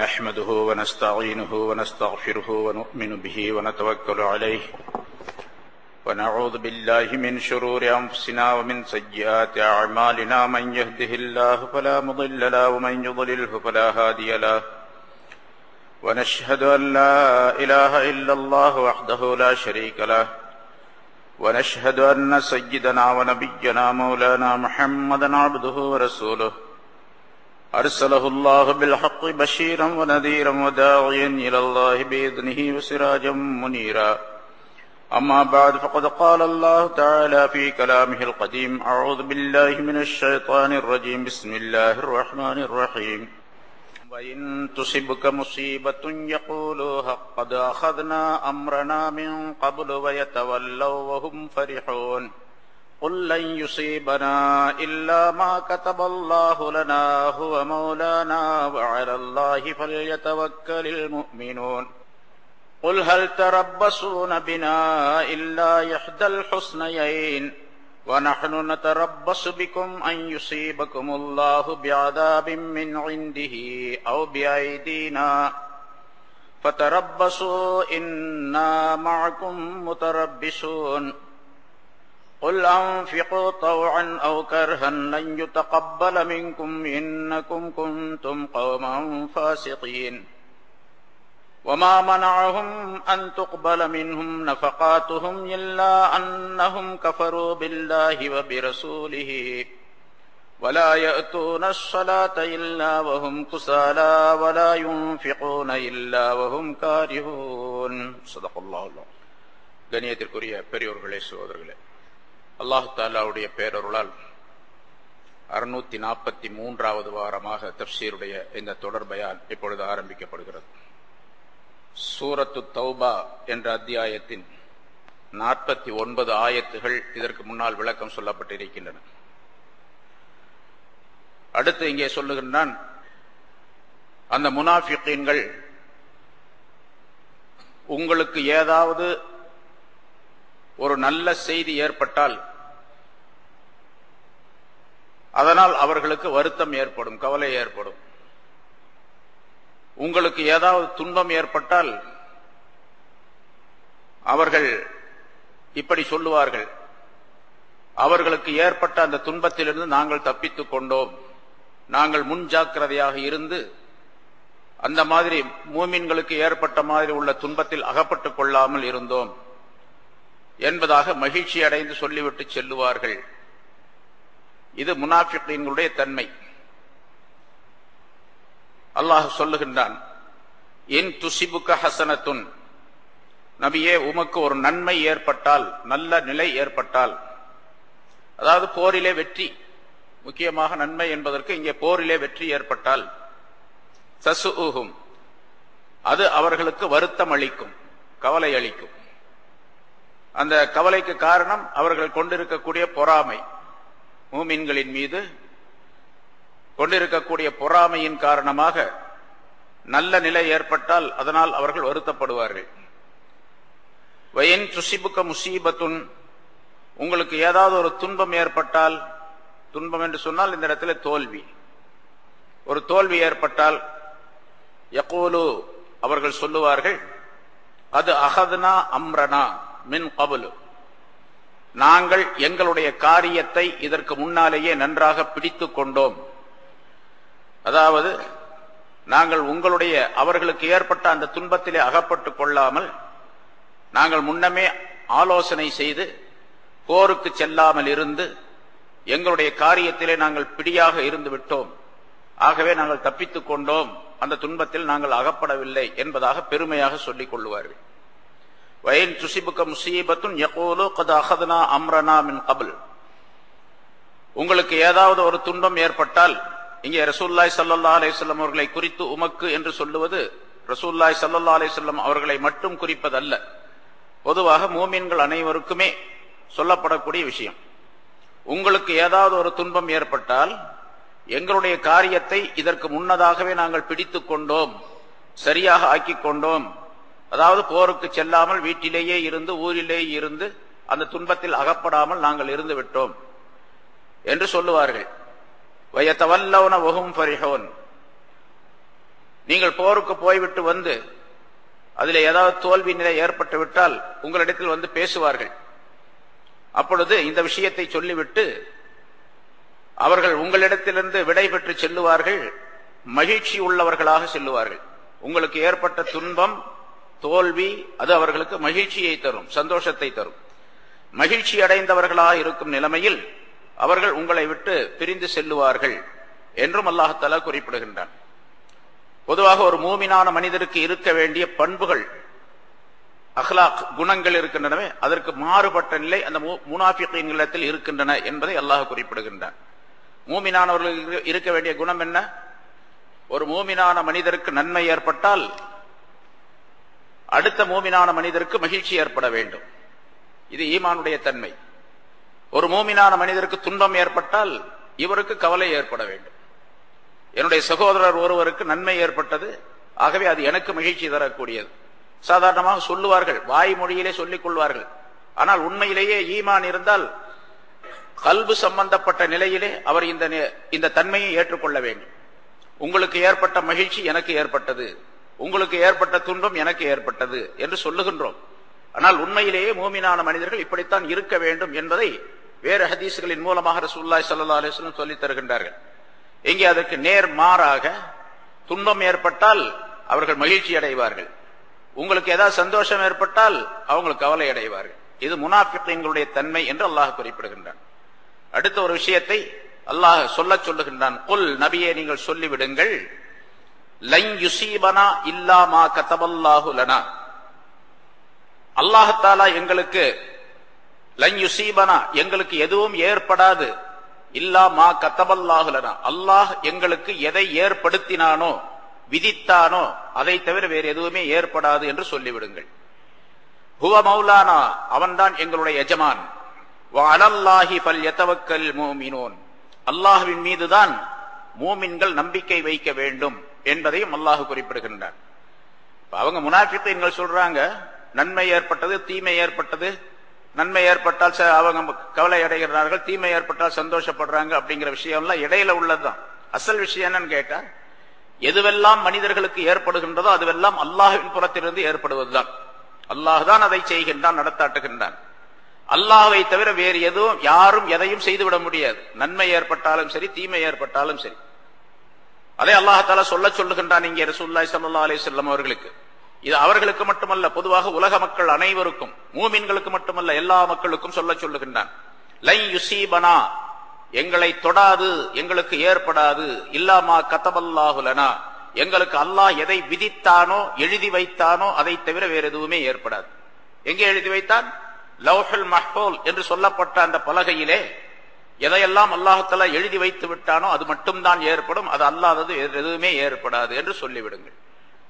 نحمده ونستعينه ونستغفره ونؤمن به ونتوكل عليه ونعوذ بالله من شرور أنفسنا ومن سيئات أعمالنا من يهده الله فلا مضل له ومن يضلله فلا هادي له ونشهد أن لا إله إلا الله وحده لا شريك له ونشهد أن سيدنا ونبينا مولانا محمدا عبده ورسوله أرسله الله بالحق بشيرا ونذيرا وداعيا إلى الله بإذنه وسراجا منيرا أما بعد فقد قال الله تعالى في كلامه القديم أعوذ بالله من الشيطان الرجيم بسم الله الرحمن الرحيم وإن تصبك مصيبة يقولوا قد أخذنا أمرنا من قبل ويتولوا وهم فرحون قل لن يصيبنا إلا ما كتب الله لنا هو مولانا وعلى الله فليتوكل المؤمنون قل هل تربصون بنا إلا إحدى الحسنيين ونحن نتربص بكم أن يصيبكم الله بعذاب من عنده أو بأيدينا فتربصوا إنا معكم متربصون قل أنفقوا طوعا أو كرها لن يتقبل منكم إنكم كنتم قوما فاسقين وما منعهم أن تقبل منهم نفقاتهم إلا أنهم كفروا بالله وبرسوله ولا يأتون الصلاة إلا وهم كسالى ولا ينفقون إلا وهم كارهون صدق الله العظيم. கண்ணியத்திற்குரிய பெரியோர்களே சகோதரர்களே, அல்லாஹ் தஆலாவுடைய பேரருளால் 643வது வாரமாக தஃப்சீருடைய இந்த தொடர் பயான் இப்பொழுது ஆரம்பிக்கப்படுகிறது. சூரத்து தௌபா என்ற அத்தியாயத்தின் 49 ஆயத்துகள் இதற்கு முன்னால் விளக்கம் சொல்லப்பட்டிருக்கின்றன. அடுத்து இங்கே சொல்லுகின்றான், அந்த முனாஃபிகீன்கள் உங்களுக்கு ஏதாவது ஒரு நல்ல செய்தி ஏற்பட்டால் அதனால் அவர்களுக்கு வருத்தம் ஏற்படும், கவலை ஏற்படும். உங்களுக்கு ஏதாவது துன்பம் ஏற்பட்டால் அவர்கள் இப்படி சொல்லுவார்கள், அவர்களுக்கு ஏற்பட்ட அந்த துன்பத்திலிருந்து நாங்கள் தப்பித்துக் கொண்டோம், நாங்கள் முன்ஜாக்கிரதையாக இருந்து அந்த மாதிரி மூமின்களுக்கு ஏற்பட்ட மாதிரி உள்ள துன்பத்தில் அகப்பட்டுக் கொள்ளாமல் இருந்தோம் என்பதாக மகிழ்ச்சி அடைந்து சொல்லிவிட்டு செல்லுவார்கள். இது முனாஃபிகீன்களுடைய தன்மை. அல்லாஹ் சொல்லுகின்றான், இன் துசிபுக ஹசனத்துன், நபியே உமக்கு ஒரு நன்மை ஏற்பட்டால், நல்ல நிலை ஏற்பட்டால், அதாவது போரிலே வெற்றி, முக்கியமாக நன்மை என்பதற்கு இங்கே போரிலே வெற்றி ஏற்பட்டால், தசுஉஹும், அது அவர்களுக்கு வருத்தம் அளிக்கும், கவலை அளிக்கும். அந்த கவலைக்கு காரணம் அவர்கள் கொண்டிருக்கக்கூடிய பொறாமை, மூமின்களின் மீது கொண்டிருக்கக்கூடிய பொறாமையின் காரணமாக நல்ல நிலை ஏற்பட்டால் அதனால் அவர்கள் வருத்தப்படுவார்கள். வயின் துசிபுக முசீபத்துன், உங்களுக்கு ஏதாவது ஒரு துன்பம் ஏற்பட்டால், துன்பம் என்று சொன்னால் இந்த இடத்துல தோல்வி, ஒரு தோல்வி ஏற்பட்டால், யகூலு, அவர்கள் சொல்லுவார்கள், அது அஹத்னா அம்ரனா மின் கபுலு, நாங்கள் எங்களுடைய காரியத்தை இதற்கு முன்னாலேயே நன்றாக பிடித்துக் கொண்டோம். அதாவது நாங்கள் உங்களுடைய அவர்களுக்கு ஏற்பட்ட அந்த துன்பத்திலே அகப்பட்டுக் கொள்ளாமல் நாங்கள் முன்னமே ஆலோசனை செய்து போருக்கு செல்லாமல் இருந்து எங்களுடைய காரியத்திலே நாங்கள் பிடியாக இருந்து விட்டோம், ஆகவே நாங்கள் தப்பித்துக் கொண்டோம், அந்த துன்பத்தில் நாங்கள் அகப்படவில்லை என்பதாக பெருமையாக சொல்லிக் கொள்ளுவார்கள். வயின் துசிபுக முசீபத்துன் யகூலு கத் அஹத்னா அம்ரனா மின் கபுல், உங்களுக்கு ஏதாவது ஒரு துன்பம் ஏற்பட்டால், இங்கே ரசூலுல்லாஹி ஸல்லல்லாஹு அலைஹி வஸல்லம் அவர்களை குறித்து உமக்கு என்று சொல்லுவது ரசூலுல்லாஹி ஸல்லல்லாஹு அலைஹி வஸல்லம் அவர்களை மட்டும் குறிப்பதல்ல, பொதுவாக மூமின்கள் அனைவருக்குமே சொல்லப்படக்கூடிய விஷயம். உங்களுக்கு ஏதாவது ஒரு துன்பம் ஏற்பட்டால் எங்களுடைய காரியத்தை இதற்கு முன்னதாகவே நாங்கள் பிடித்துக் கொண்டோம், சரியாக ஆக்கிக் கொண்டோம், அதாவது போருக்கு செல்லாமல் வீட்டிலேயே இருந்து ஊரிலேயே இருந்து அந்த துன்பத்தில் அகப்படாமல் நாங்கள் இருந்து விட்டோம் என்று சொல்லுவார்கள். வயதவல்லௌன வஹும் ஃபரிஹூன், நீங்கள் போருக்கு போய்விட்டு வந்து அதில் ஏதாவது தோல்வி நிலை ஏற்பட்டு விட்டால் உங்களிடத்தில் வந்து பேசுவார்கள். அப்பொழுது இந்த விஷயத்தை சொல்லிவிட்டு அவர்கள் உங்களிடத்திலிருந்து விடை பெற்று செல்லுவார்கள். மகிழ்ச்சி உள்ளவர்களாக செல்லுவார்கள். உங்களுக்கு ஏற்பட்ட துன்பம், தோல்வி அது அவர்களுக்கு மகிழ்ச்சியை தரும், சந்தோஷத்தை தரும். மகிழ்ச்சி அடைந்தவர்களாக இருக்கும் நிலைமையில் அவர்கள் உங்களை விட்டு பிரிந்து செல்லுவார்கள் என்றும் அல்லாஹ் தஆலா குறிப்பிடுகின்றான். பொதுவாக ஒரு மூமினான மனிதருக்கு இருக்க வேண்டிய பண்புகள், அஹ்லாக், குணங்கள் இருக்கின்றனவே, அதற்கு மாறுபட்ட நிலை அந்த முனாஃபிகீன்களிடத்தில் இருக்கின்றன என்பதை அல்லாஹ் குறிப்பிடுகின்றான். மூமினானவர்களுக்கு இருக்க வேண்டிய குணம் என்ன? ஒரு மூமினான மனிதருக்கு நன்மை ஏற்பட்டால் அடுத்த மூமினான மனிதருக்கு மகிழ்ச்சி ஏற்பட வேண்டும். இது ஈமானுடைய தன்மை. ஒரு மூமினான மனிதருக்கு துன்பம் ஏற்பட்டால் இவருக்கு கவலை ஏற்பட வேண்டும். என்னுடைய சகோதரர் ஒருவருக்கு நன்மை ஏற்பட்டது, ஆகவே அது எனக்கு மகிழ்ச்சி தரக்கூடியது. சாதாரணமாக சொல்லுவார்கள், வாய்மொழியிலே சொல்லிக் கொள்வார்கள். ஆனால் உண்மையிலேயே ஈமான் இருந்தால் கல்பு சம்பந்தப்பட்ட நிலையிலே அவர் இந்த தன்மையை ஏற்றுக்கொள்ள வேண்டும். உங்களுக்கு ஏற்பட்ட மகிழ்ச்சி எனக்கு ஏற்பட்டது, உங்களுக்கு ஏற்பட்ட துன்பம் எனக்கு ஏற்பட்டது என்று சொல்லுகின்றோம். ஆனால் உண்மையிலேயே மூமினான மனிதர்கள் இப்படித்தான் இருக்க வேண்டும் என்பதை வேறு ஹதீஸ்களின் மூலமாக ரசூலுல்லாஹி ஸல்லல்லாஹு அலைஹி வஸல்லம் சொல்லித் தருகின்றார்கள். இங்கே அதற்கு நேர் மாறாக துன்பம் ஏற்பட்டால் அவர்கள் மகிழ்ச்சி அடைவார்கள், உங்களுக்கு ஏதாவது சந்தோஷம் ஏற்பட்டால் அவங்களுக்கு கவலை அடைவார்கள். இது முனாஃபிகீன்களுடைய தன்மை என்று அல்லாஹ் குறிப்பிடுகின்றான். அடுத்த ஒரு விஷயத்தை அல்லாஹ் சொல்லுகின்றான். குல், நபியே நீங்கள் சொல்லிவிடுங்கள், லன் யுஸீபனா இல்லா மா கதபல்லாஹு லனா, அல்லாஹ் தஆலா எங்களுக்கு, லன் யுஸீபனா எங்களுக்கு எதுவும் ஏற்படாது, இல்லா மா கதபல்லாஹு லனா அல்லாஹ் எங்களுக்கு எதை ஏற்படுத்தினானோ விதித்தானோ அதை தவிர வேறு எதுவுமே ஏற்படாது என்று சொல்லிவிடுங்கள். ஹுவ மௌலானா அவன்தான் எங்களுடைய எஜமான், வ அலல்லாஹி ஃபல்யதவக்கல் முஃமினூன் அல்லாஹ்வின் மீதுதான் மூமின்கள் நம்பிக்கை வைக்க வேண்டும் என்பதையும் அல்லாஹ் குறிப்பிடுகின்றார். அவங்க முனாஃபிகீன்கள் சொல்றாங்க, நன்மை ஏற்பட்டது, தீமை ஏற்பட்டது, நன்மை ஏற்பட்டால் அவங்க கவலை அடைகிறார்கள், தீமை ஏற்பட்டால் சந்தோஷப்படுறாங்க. அப்படிங்கிற விஷயம் எல்லாம் இடையில உள்ளதுதான். அசல் விஷயம் என்னன்னு கேட்டா, எதுவெல்லாம் மனிதர்களுக்கு ஏற்படுகின்றதோ அதுவெல்லாம் அல்லாஹ்வின் புறத்திலிருந்து ஏற்படுவதுதான். அல்லாஹ் தான் அதை செய்கின்றான், நடத்தாட்டுகின்றான். அல்லாஹ்வை தவிர வேறு எதுவும் யாரும் எதையும் செய்துவிட முடியாது. நன்மை ஏற்பட்டாலும் சரி, தீமை ஏற்பட்டாலும் சரி. அதை அல்லாஹ் தஆலா சொல்லுகின்றான் இங்கே ரசூலுல்லாஹி ஸல்லல்லாஹு அலைஹி வஸல்லம் அவர்களுக்கு. இது அவர்களுக்கு மட்டுமல்ல, பொதுவாக உலக மக்கள் அனைவருக்கும், மூமின்களுக்கு மட்டுமல்ல எல்லா மக்களுக்கும் சொல்லுகின்றான். லை யுஸீபனா எங்களை தொடாது, எங்களுக்கு ஏற்படாது, இல்லாமா கதபல்லாஹு லனா எங்களுக்கு அல்லாஹ் எதை விதித்தானோ எழுதி வைத்தானோ அதை தவிர வேறு எதுவுமே ஏற்படாது. எங்கே எழுதி வைத்தான்? லௌஹுல் மஹ்ஃபூல் என்று சொல்லப்பட்ட அந்த பலகையிலே எதையெல்லாம் அல்லாஹ் தஆலா எழுதி வைத்து விட்டானோ அது மட்டும்தான் ஏற்படும், அது அல்லாதது எதுவுமே ஏற்படாது என்று சொல்லிவிடுங்கள்.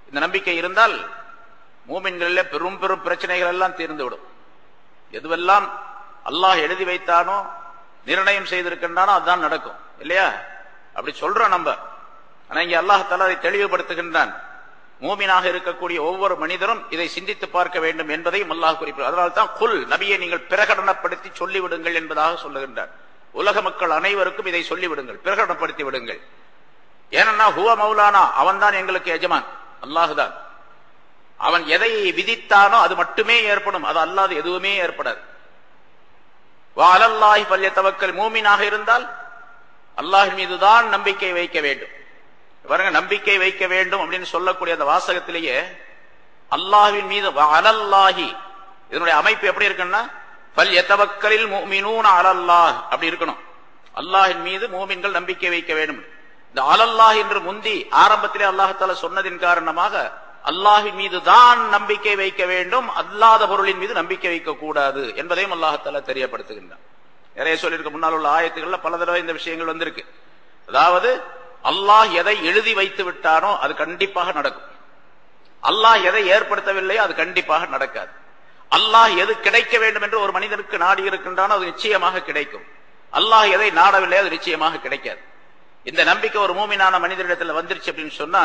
இந்த நம்பிக்கை இருந்தால் மூமின்களிலே பெரும் பெரும் பிரச்சனைகள் எல்லாம் தீர்ந்துவிடும். எதுவெல்லாம் அல்லாஹ் எழுதி வைத்தானோ நிர்ணயம் செய்திருக்கின்றானோ அதுதான் நடக்கும், இல்லையா? அப்படி சொல்றோம் நம்ம. ஆனா இங்க அல்லாஹ் தஆலா அதை தெளிவுபடுத்துகின்றான். மூமினாக இருக்கக்கூடிய ஒவ்வொரு மனிதரும் இதை சிந்தித்து பார்க்க வேண்டும் என்பதையும் அல்லாஹ் குறிப்பிடுகிறார். அதனால்தான் குல், நபியை நீங்கள் பிரகடனப்படுத்தி சொல்லிவிடுங்கள் என்பதாக சொல்லுகின்றார். உலக மக்கள் அனைவருக்கும் இதை சொல்லிவிடுங்கள், பிரகடனப்படுத்தி விடுங்கள். ஏனென்னா ஹுவ மௌலானா அவன் தான் எங்களுக்கு எஜமான், அல்லாஹுதான். அவன் எதை விதித்தானோ அது மட்டுமே ஏற்படும், அது அல்லாது எதுவுமே ஏற்படாது. வ அலல்லாஹி ஃபல்யதவக்கல் மூமினாக இருந்தால் அல்லாஹ் மீதுதான் நம்பிக்கை வைக்க வேண்டும். பாருங்க, நம்பிக்கை வைக்க வேண்டும் அப்படின்னு சொல்லக்கூடிய அந்த வாசகத்திலேயே அல்லாஹ்வின் மீது வ அலல்லாஹி இதனுடைய அமைப்பு எப்படி இருக்குன்னா, ஃபல்யதவக்கலில் முஃமினூன அலல்லாஹ் அப்படி இருக்கணும். அல்லாஹ்வின் மீது மூமின்கள் நம்பிக்கை வைக்க வேண்டும். இந்த அலல்லாஹ் என்று முந்தி ஆரம்பத்திலே அல்லாஹ் தஆலா சொன்னதின் காரணமாக அல்லாஹ்வின் மீது தான் நம்பிக்கை வைக்க வேண்டும், அல்லாத பொருளின் மீது நம்பிக்கை வைக்க கூடாது என்பதையும் அல்லாஹ் தஆலா தெரியப்படுத்துகின்றான். நிறைய சொல்லியிருக்க முன்னால் உள்ள ஆயத்துகள்ல பல தடவை இந்த விஷயங்கள் வந்திருக்கு. அதாவது அல்லாஹ் எதை எழுதி வைத்து விட்டானோ அது கண்டிப்பாக நடக்கும், அல்லாஹ் எதை ஏற்படுத்தவில்லையோ அது கண்டிப்பாக நடக்காது. அல்லாஹ் எது கிடைக்க வேண்டும் என்று ஒரு மனிதனுக்கு நாடி இருக்கின்றானோ அது நிச்சயமாக கிடைக்கும், அல்லாஹ் எதை நாடவில்லையோ அது நிச்சயமாக கிடைக்காது. இந்த நம்பிக்கை ஒரு மூமினான மனிதனிடத்தில் வந்துருச்சு அப்படின்னு சொன்னா,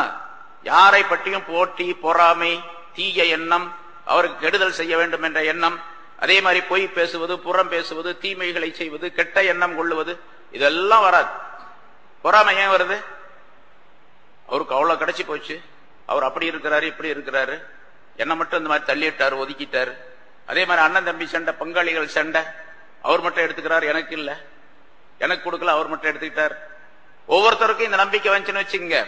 யாரை பற்றியும் போட்டி, பொறாமை, தீய எண்ணம், அவருக்கு கெடுதல் செய்ய வேண்டும் என்ற எண்ணம், அதே மாதிரி பொய் பேசுவது, புறம் பேசுவது, தீமைகளை செய்வது, கெட்ட எண்ணம் கொள்ளுவது, இதெல்லாம் வராது. பொறாமை ஏன் வருது? அவருக்கு அவ்வளவு கிடைச்சி போச்சு, அவர் அப்படி இருக்கிறாரு இப்படி இருக்கிறாரு, என்ன மட்டும் இந்த மாதிரி தள்ளிட்டாரு, ஒதுக்கிட்டாரு. அதே மாதிரி அண்ணன் தம்பி சண்டை, பங்காளிகள் சண்டை, அவர் மட்டும் எடுத்துக்கிறார், எனக்கு இல்ல, எனக்கு கொடுக்கல, அவர் மட்டும் எடுத்துக்கிட்டார். ஒவ்வொருத்தருக்கும் இந்த நம்பிக்கை வந்துச்சுன்னு வச்சுங்க,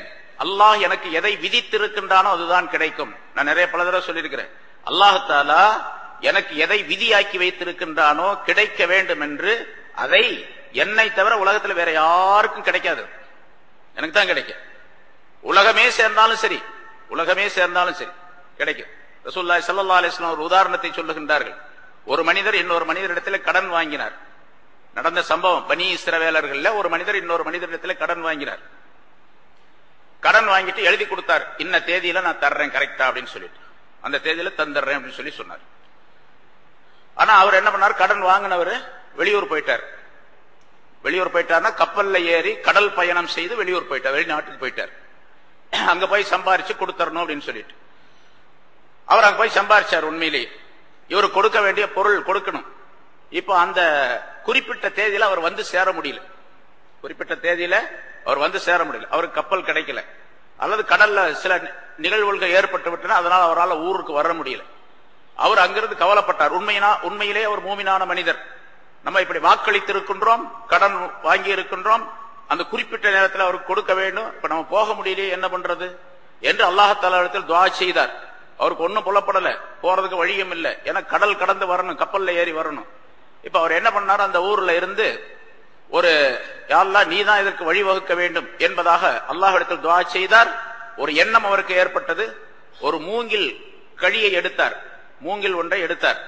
அல்லாஹ் எனக்கு எதை விதித்திருக்கின்றானோ அதுதான் கிடைக்கும். நான் நிறைய பல தடவை சொல்லியிருக்கிறேன், அல்லாஹ் எனக்கு எதை விதியாக்கி வைத்திருக்கின்றானோ கிடைக்க வேண்டும் என்று, அதை என்னை தவிர உலகத்தில் வேற யாருக்கும் கிடைக்காது, எனக்கு தான் கிடைக்கும். உலகமே சேர்ந்தாலும் சரி, உலகமே சேர்ந்தாலும் சரி கிடைக்கும். ரசூலுல்லாஹி ஸல்லல்லாஹு அலைஹி வஸல்லம் ஒரு உதாரணத்தை சொல்லுகின்றார்கள். ஒரு மனிதர் இன்னொரு மனிதரிடத்தில் கடன் வாங்கினார். நடந்த சம்பவம், பனி இஸ்ரவேலர்கள்ல ஒரு மனிதர் இன்னொரு மனிதரிடத்தில் கடன் வாங்கினார். கடன் வாங்கிட்டு எழுதி கொடுத்தார், இன்ன தேதியில நான் தர்றேன் கரெக்டா அப்படின்னு சொல்லிட்டு, அந்த தேதியில தந்துடுறேன் அப்படின்னு சொல்லி சொன்னார். ஆனா அவர் என்ன பண்ணார், கடன் வாங்கினவர் வெளியூர் போயிட்டார். வெளியூர் போயிட்டார்னா கப்பல்ல ஏறி கடல் பயணம் செய்து வெளியூர் போயிட்டார், வெளிநாட்டுக்கு போயிட்டார். அங்க போய் சம்பாரிச்சு கொடுத்தரணும் அப்படின்னு சொல்லிட்டு அவர் அங்க போய் சம்பாரிச்சார். உண்மையிலேயே இவர் கொடுக்க வேண்டிய பொருள் கொடுக்கணும். இப்ப அந்த குறிப்பிட்ட தேதியில அவர் வந்து சேர முடியல, குறிப்பிட்ட தேதியில அவர் வந்து சேர முடியல, அவருக்கு கப்பல் கிடைக்கல, அல்லது கடல்ல சில நிகழ்வுகள் ஏற்பட்டு விட்டன, அதனால அவரால் ஊருக்கு வர முடியல. அவர் அங்கிருந்து கவலைப்பட்டார். உண்மையிலே அவர் மூமினான மனிதர். நம்ம இப்படி வாக்களித்திருக்கின்றோம், கடன் வாங்கி இருக்கின்றோம், அந்த குறிப்பிட்ட நேரத்தில் அவருக்கு கொடுக்க வேண்டும், இப்ப நம்ம போக முடியலையே என்ன பண்றது என்று அல்லாஹ் தஆலா இடத்தில் துஆ செய்தார். அவருக்கு ஒன்னும் புலப்படல, போறதுக்கு வழியும் இல்லை, ஏன்னா கடல் கடந்து வரணும், கப்பல்ல ஏறி வரணும். இப்ப அவர் என்ன பண்ணார், அந்த ஊர்ல இருந்து ஒரு யா அல்லாஹ் நீதான் இதற்கு வழிவகுக்க வேண்டும் என்பதாக அல்லாஹ் இடத்தில் துஆ செய்தார். ஒரு எண்ணம் அவருக்கு ஏற்பட்டது. ஒரு மூங்கில் கழியை எடுத்தார், மூங்கில் ஒன்றை எடுத்தார்.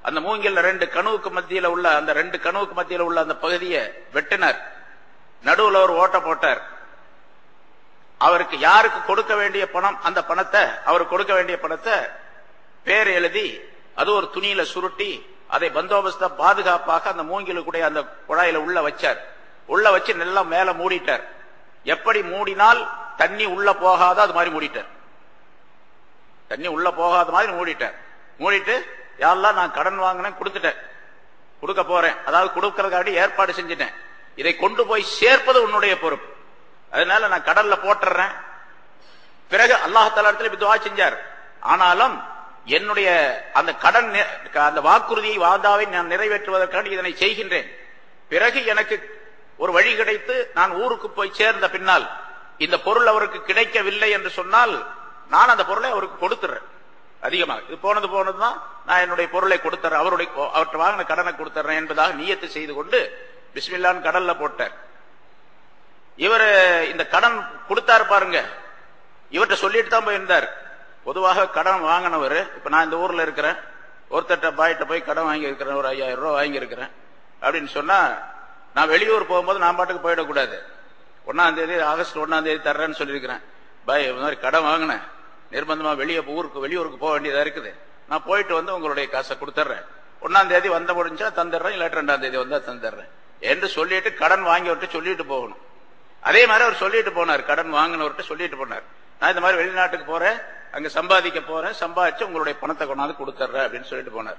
அந்த மூங்கில் ரெண்டு கணுவுக்கு மத்தியில உள்ள அந்த பகுதியை வெட்டினார். நடுவுல ஒரு ஓட்ட போட்டார். அவருக்கு யாருக்கு கொடுக்க வேண்டிய பணம், அந்த பணத்தை அவருக்கு கொடுக்க வேண்டிய பணத்தை பேர் எழுதி அது ஒரு துணியில சுருட்டி அதை பந்தோபஸ்தா பாதுகாப்பாக அந்த மூங்கிலுக்குடைய அந்த குழாயில உள்ள வச்சார். உள்ள வச்சு நல்லா மேல மூடிட்டார். எப்படி மூடினால் தண்ணி உள்ள போகாத அது மாதிரி மூடிட்டார். தண்ணி உள்ள போகாத மாதிரி மூடிட்டார். மூடிட்டு யா அல்லாஹ் நான் கடன் வாங்கினேன், கொடுத்துட்டேன், கொடுக்க போறேன், அதாவது கொடுக்கறதுக்காண்டி ஏற்பாடு செஞ்சுட்டேன், இதை கொண்டு போய் சேர்ப்பது உன்னுடைய பொறுப்பு, அதனால நான் கடல்ல போட்டுறேன். பிறகு அல்லாஹ் தஆலா இடத்துல துஆ செஞ்சார். ஆனாலும் என்னுடைய அந்த கடன், அந்த வாக்குறுதியை வாதாவை நான் நிறைவேற்றுவதற்காக இதனை செய்கின்றேன். பிறகு எனக்கு ஒரு வழி கிடைத்து நான் ஊருக்கு போய் சேர்ந்த பின்னால் இந்த பொருள் அவருக்கு கிடைக்கவில்லை என்று சொன்னால் நான் அந்த பொருளை அவருக்கு கொடுத்துறேன். அதிகமாக இது போனதுதான் நான் என்னுடைய பொருளை கொடுத்துறேன், அவர்கிட்ட வாங்கின கடனை கொடுத்துறேன் என்பதாக நியத்து செய்து கொண்டு பிஸ்மில்லான்னு கடல்ல போட்டார். இவர் இந்த கடன் கொடுத்தாரு பாருங்க, இவர்கிட்ட சொல்லிட்டு தான் போயிருந்தார். பொதுவாக கடன் வாங்கினவர், இப்ப நான் இந்த ஊர்ல இருக்கிறேன், ஒருத்தட்ட பாய்கிட்ட போய் கடன் வாங்கி இருக்கிறேன், ஒரு 5000 ரூபாய் வாங்கி இருக்கிறேன் அப்படின்னு சொன்னா, நான் வெளியூர் போகும்போது நான் பாட்டுக்கு போயிடக்கூடாது. 1ஆம் தேதி ஆகஸ்ட் 1ஆம் தேதி தர்றேன்னு சொல்லியிருக்கிறேன். பாய் இந்த மாதிரி கடன் வாங்கினேன், நிர்பந்தமா வெளியூருக்கு போக வேண்டியதா இருக்குது, நான் போயிட்டு வந்து உங்களுடைய காசை கொடுத்துட்றேன், 1ஆம் தேதி வந்த முடிஞ்சா தந்துடுறேன், இல்லாட்டி 2ஆம் தேதி வந்தா தந்துடுறேன் என்று சொல்லிட்டு கடன் வாங்கிவிட்டு சொல்லிட்டு போகணும். அதே மாதிரி அவர் சொல்லிட்டு போனார், கடன் வாங்கினவர்கிட்ட சொல்லிட்டு போனார், நான் இந்த மாதிரி வெளிநாட்டுக்கு போறேன், அங்க சம்பாதிக்க போறேன், சம்பாதிச்சு உங்களுடைய பணத்தை கொண்டாந்து கொடுத்துட்றேன் அப்படின்னு சொல்லிட்டு போனார்.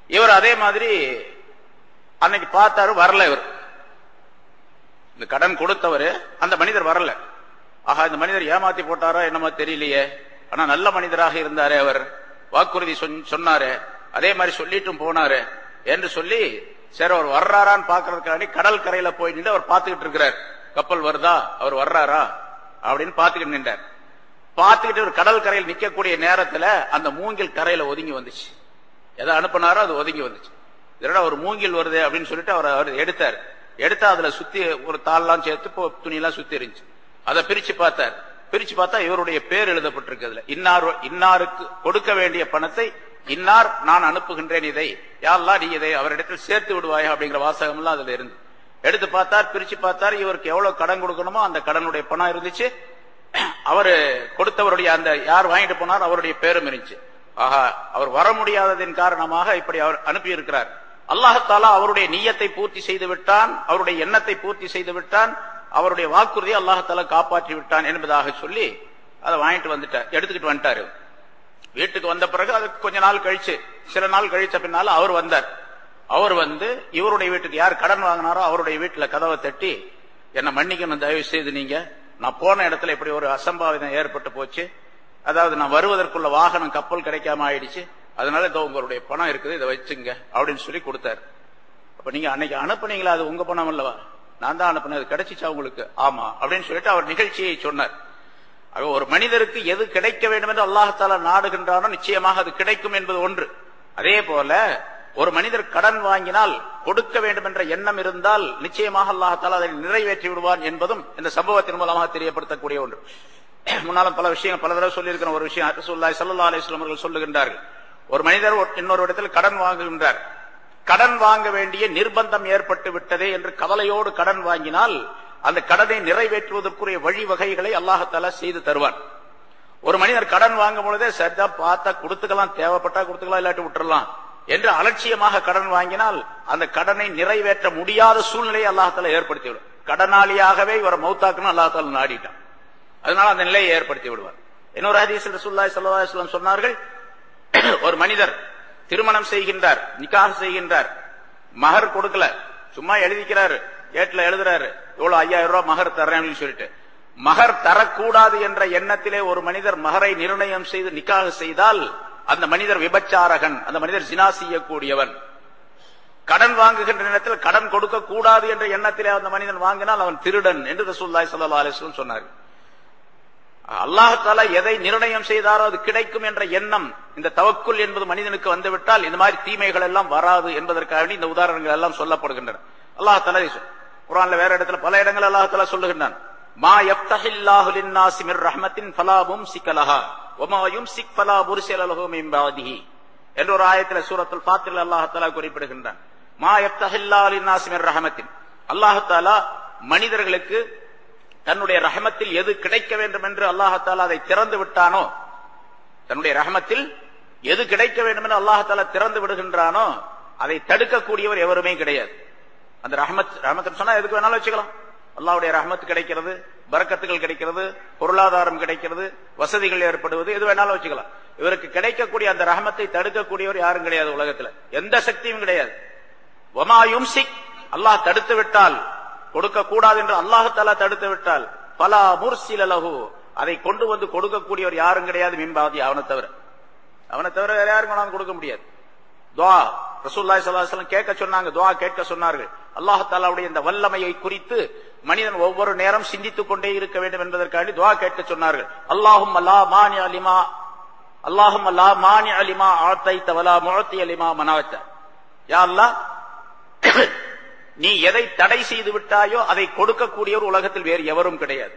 இவர் அதே மாதிரி அன்னைக்கு பார்த்தாரு, வரல. இவர் இந்த கடன் கொடுத்தவர், அந்த மனிதர் வரல. ஆஹா, இந்த மனிதர் ஏமாத்தி போட்டாரோ என்னமோ தெரியலையே, ஆனா நல்ல மனிதராக இருந்தாரே, அவர் வாக்குறுதி சொன்னாரு, அதே மாதிரி சொல்லிட்டும் போனாரு என்று சொல்லி சரி அவர் வர்றாரான்னு பாக்குறதுக்காண்டி கடல் கரையில போய் நின்று அவர் பார்த்துக்கிட்டு இருக்கிறார். கப்பல் வருதா, அவர் வர்றாரா அப்படின்னு பார்த்துக்கிட்டு நின்றார். பார்த்துக்கிட்டு ஒரு கடல் கரையில் நிக்கக்கூடிய நேரத்துல அந்த மூங்கில் கரையில ஒதுங்கி வந்துச்சு. எதை அனுப்பினாரோ அது ஒதுங்கி வந்துச்சு. இதோட ஒரு மூங்கில் வருது அப்படின்னு சொல்லிட்டு அவர் எடுத்தார். எடுத்தா அதுல சுத்தி ஒரு தாள்லாம் சேர்த்து துணியெல்லாம் சுத்தி இருந்துச்சு. அதை பிரிச்சு பார்த்தார். பிரிச்சு பார்த்தா இவருடைய பேர் எழுதப்பட்டிருக்கு. அதுல இன்னாருக்கு கொடுக்க வேண்டிய பணத்தை இன்னார் நான் அனுப்புகின்றேன், இதை யா அல்லாஹ் நீ இதை அவரிடத்தில் சேர்த்து விடுவாயா அப்படிங்கிற வாசகம் எல்லாம் அதுல இருந்து எடுத்து பார்த்தார். பிரிச்சு பார்த்தார். இவருக்கு எவ்வளவு கடன் கொடுக்கணுமோ அந்த கடனுடைய பணம் இருந்துச்சு. அவரு கொடுத்தவருடைய அந்த யார் வாங்கிட்டு போனார் அவருடைய பேரும் இருந்துச்சு. ஆஹா, அவர் வர முடியாததின் காரணமாக இப்படி அவர் அனுப்பி இருக்கிறார். அல்லாஹ் தஆலா அவருடைய நியத்தை பூர்த்தி செய்து விட்டான், அவருடைய எண்ணத்தை பூர்த்தி செய்து விட்டான், அவருடைய வாக்குறுதியை அல்லாஹ் தஆலா காப்பாற்றி விட்டான் என்பதாக சொல்லி அதை வாங்கிட்டு வந்துட்டார், எடுத்துக்கிட்டு வந்துட்டாரு. வீட்டுக்கு வந்த பிறகு அதுக்கு கொஞ்ச நாள் கழிச்சு, சில நாள் கழிச்ச பின்னால அவர் வந்தார். அவர் வந்து இவருடைய வீட்டுக்கு யார் கடன் வாங்கினாரோ அவருடைய வீட்டுல கதவை தட்டி, என்ன மன்னிக்கணும், தயவு செய்து நீங்க நான் போன இடத்துல இப்படி ஒரு அசம்பாவிதம் ஏற்பட்டு போச்சு, அதாவது நான் வருவதற்குள்ள வாகனம் கப்பல் கிடைக்காம ஆயிடுச்சு, அதனால இதோ உங்களுடைய பணம் இருக்குது, இதை வச்சுங்க அப்படின்னு சொல்லி கொடுத்தாரு. அப்ப நீங்க அன்னைக்கு அனுப்புனீங்களா, அது உங்க பணம் அல்லவா, நான் தான் அனுப்புனேன், அது கிடைச்சிச்சா உங்களுக்கு, ஆமா அப்படின்னு சொல்லிட்டு அவர் நிகழ்ச்சியை சொன்னார். ஒரு மனிதருக்கு எது கிடைக்க வேண்டும் என்று அல்லாஹ் நாடுகின்றானோ நிச்சயமாக அது கிடைக்கும் என்பது ஒன்று. அதே போல ஒரு மனிதர் கடன் வாங்கினால் கொடுக்க வேண்டும் என்ற எண்ணம் இருந்தால் நிச்சயமாக அல்லாஹ் அதை நிறைவேற்றி விடுவான் என்பதும் இந்த சம்பவத்தின் மூலமாக தெரியப்படுத்தக்கூடிய ஒன்று. முன்னாலும் பல விஷயங்கள் பல தடவை சொல்லி இருக்கிற ஒரு விஷயம் ரசூலுல்லாஹி ஸல்லல்லாஹு அலைஹி வஸல்லம் அவர்கள் சொல்லுகின்றார்கள், ஒரு மனிதர் இன்னொரு இடத்தில் கடன் வாங்குகின்றார், கடன் வாங்க வேண்டிய நிர்பந்தம் ஏற்பட்டு விட்டதே என்று கவலையோடு கடன் வாங்கினால் அந்த கடனை நிறைவேற்றுவதற்குரிய வழிவகைகளை அல்லாஹ் தஆலா செய்து தருவான். ஒரு மனிதர் கடன் வாங்கும் பொழுதே சரிதா பார்த்தா கொடுத்துக்கலாம், தேவைப்பட்டா கொடுத்துக்கலாம், இல்லாட்டி விட்டுறலாம் என்று அலட்சியமாக கடன் வாங்கினால் அந்த கடனை நிறைவேற்ற முடியாத சூழ்நிலையை அல்லாஹ் தஆலா ஏற்படுத்திவிடும். கடனாளியாகவே இவரை மௌத்தாக்கணும் அல்லாஹ் தஆலா நாடிட்டான், அதனால அந்த நிலையை ஏற்படுத்தி விடுவார். இன்னொரு ஹதீஸில் ரசூலுல்லாஹி ஸல்லல்லாஹு அலைஹி வஸல்லம் சொன்னார்கள், ஒரு மனிதர் திருமணம் செய்கின்றார், நிக்காஹ் செய்கின்றார், மஹர் கொடுக்கல, சும்மா எழுதிக்கிறாரு, கேட்ல எழுதுறாரு, இவ்வளவு 5000 ரூபாய் மஹர் தர்றேன் அப்படின்னு சொல்லிட்டு, மஹர் தரக்கூடாது என்ற எண்ணத்திலே ஒரு மனிதர் மஹரை நிர்ணயம் செய்து நிக்காஹ் செய்தால் அந்த மனிதர் விபச்சாரகன், அந்த மனிதர் ஜினா செய்யக்கூடியவன். கடன் வாங்குகின்ற நேரத்தில் கடன் கொடுக்க கூடாது என்ற எண்ணத்திலே அந்த மனிதன் வாங்கினால் அவன் திருடன் என்று ரசூலுல்லாஹி ஸல்லல்லாஹு அலைஹி வஸல்லம் சொன்னார். அல்லாஹ் தஆலா எதை நிர்ணயம் செய்தாரோ அது கிடைக்கும் என்ற எண்ணம், இந்த தவக்குல் என்பது மனிதனுக்கு வந்துவிட்டால் இந்த மாதிரி தீமைகள் எல்லாம் வராது என்பதற்காக இந்த உதாரணங்கள் எல்லாம் சொல்லப்படுகின்றன. அல்லாஹ் தஆலா குர்ஆன்ல வேற இடத்துல பல இடங்கள் அல்லாஹ் தஆலா சொல்லுகின்றான், மா யஃப்தஹில்லாஹு லின்னாஸி மிர் ரஹ்மத்தின் ஃபலா மும்சிக லஹா வமா யும்சிக் ஃபலா முர்சில லஹு மின் பஅதிஹி என்ற ஒரு ஆயத்திலே சூரத்துல் ஃபாத்திரில் அல்லாஹ் தஆலா குறிப்பிடுகின்றான். மா யஃப்தஹில்லாஹு லின்னாஸி மிர் ரஹ்மத்தின், அல்லாஹ் தஆலா மனிதர்களுக்கு தன்னுடைய ரஹமத்தில் எது கிடைக்க வேண்டும் என்று அல்லாஹ் தஆலா அதை திறந்து விட்டானோ, தன்னுடைய ரஹமத்தில் எது கிடைக்க வேண்டும் என்று அல்லாஹ் தஆலா திறந்து விடுகின்றானோ அதை தடுக்கக்கூடியவர் எவருமே கிடையாது. அந்த ரஹமத் சொன்னா எதுக்கு வேணாலும் வச்சுக்கலாம், அல்லாஹ்வுடைய ரஹமத் கிடைக்கிறது, பரக்கத்துகள் கிடைக்கிறது, பொருளாதாரம் கிடைக்கிறது, வசதிகள் ஏற்படுவது, எது வேணாலும் வச்சுக்கலாம். இவருக்கு கிடைக்கக்கூடிய அந்த ரஹமத்தை தடுக்கக்கூடியவர் யாரும் கிடையாது, உலகத்தில் எந்த சக்தியும் கிடையாது. வமா யும்சிக், அல்லாஹ் தடுத்து விட்டால், கொடுக்க கூடாது என்று அல்லாஹ் தஆலா தடுத்து விட்டால், பலா முர்சில லஹு, அதை கொண்டு வந்து கொடுக்கக்கூடியவர் யாரும் கிடையாது, மின்பாதி, அவனை தவிர வேற யாரும் கொண்டாந்து கொடுக்க முடியாது. துஆ ரசூலுல்லாஹி ஸல்லல்லாஹு அலைஹி வஸல்லம் கேட்க சொன்னாங்க, துஆ கேட்க சொன்னார்கள். அல்லாஹ் தஆலாவுடைய இந்த வல்லமையை குறித்து மனிதன் ஒவ்வொரு நேரம் சிந்தித்துக் கொண்டே இருக்க வேண்டும் என்பதற்காக துஆ கேட்க சொன்னார்கள். அல்லாஹும்ம லா மானிஅ லிமா ஆதைத வலா முஅத்திய லிமா மனஅத, யா அல்லாஹ் நீ எதை தடை செய்து விட்டாயோ அதை கொடுக்கக்கூடியவர் உலகத்தில் வேறு எவரும் கிடையாது.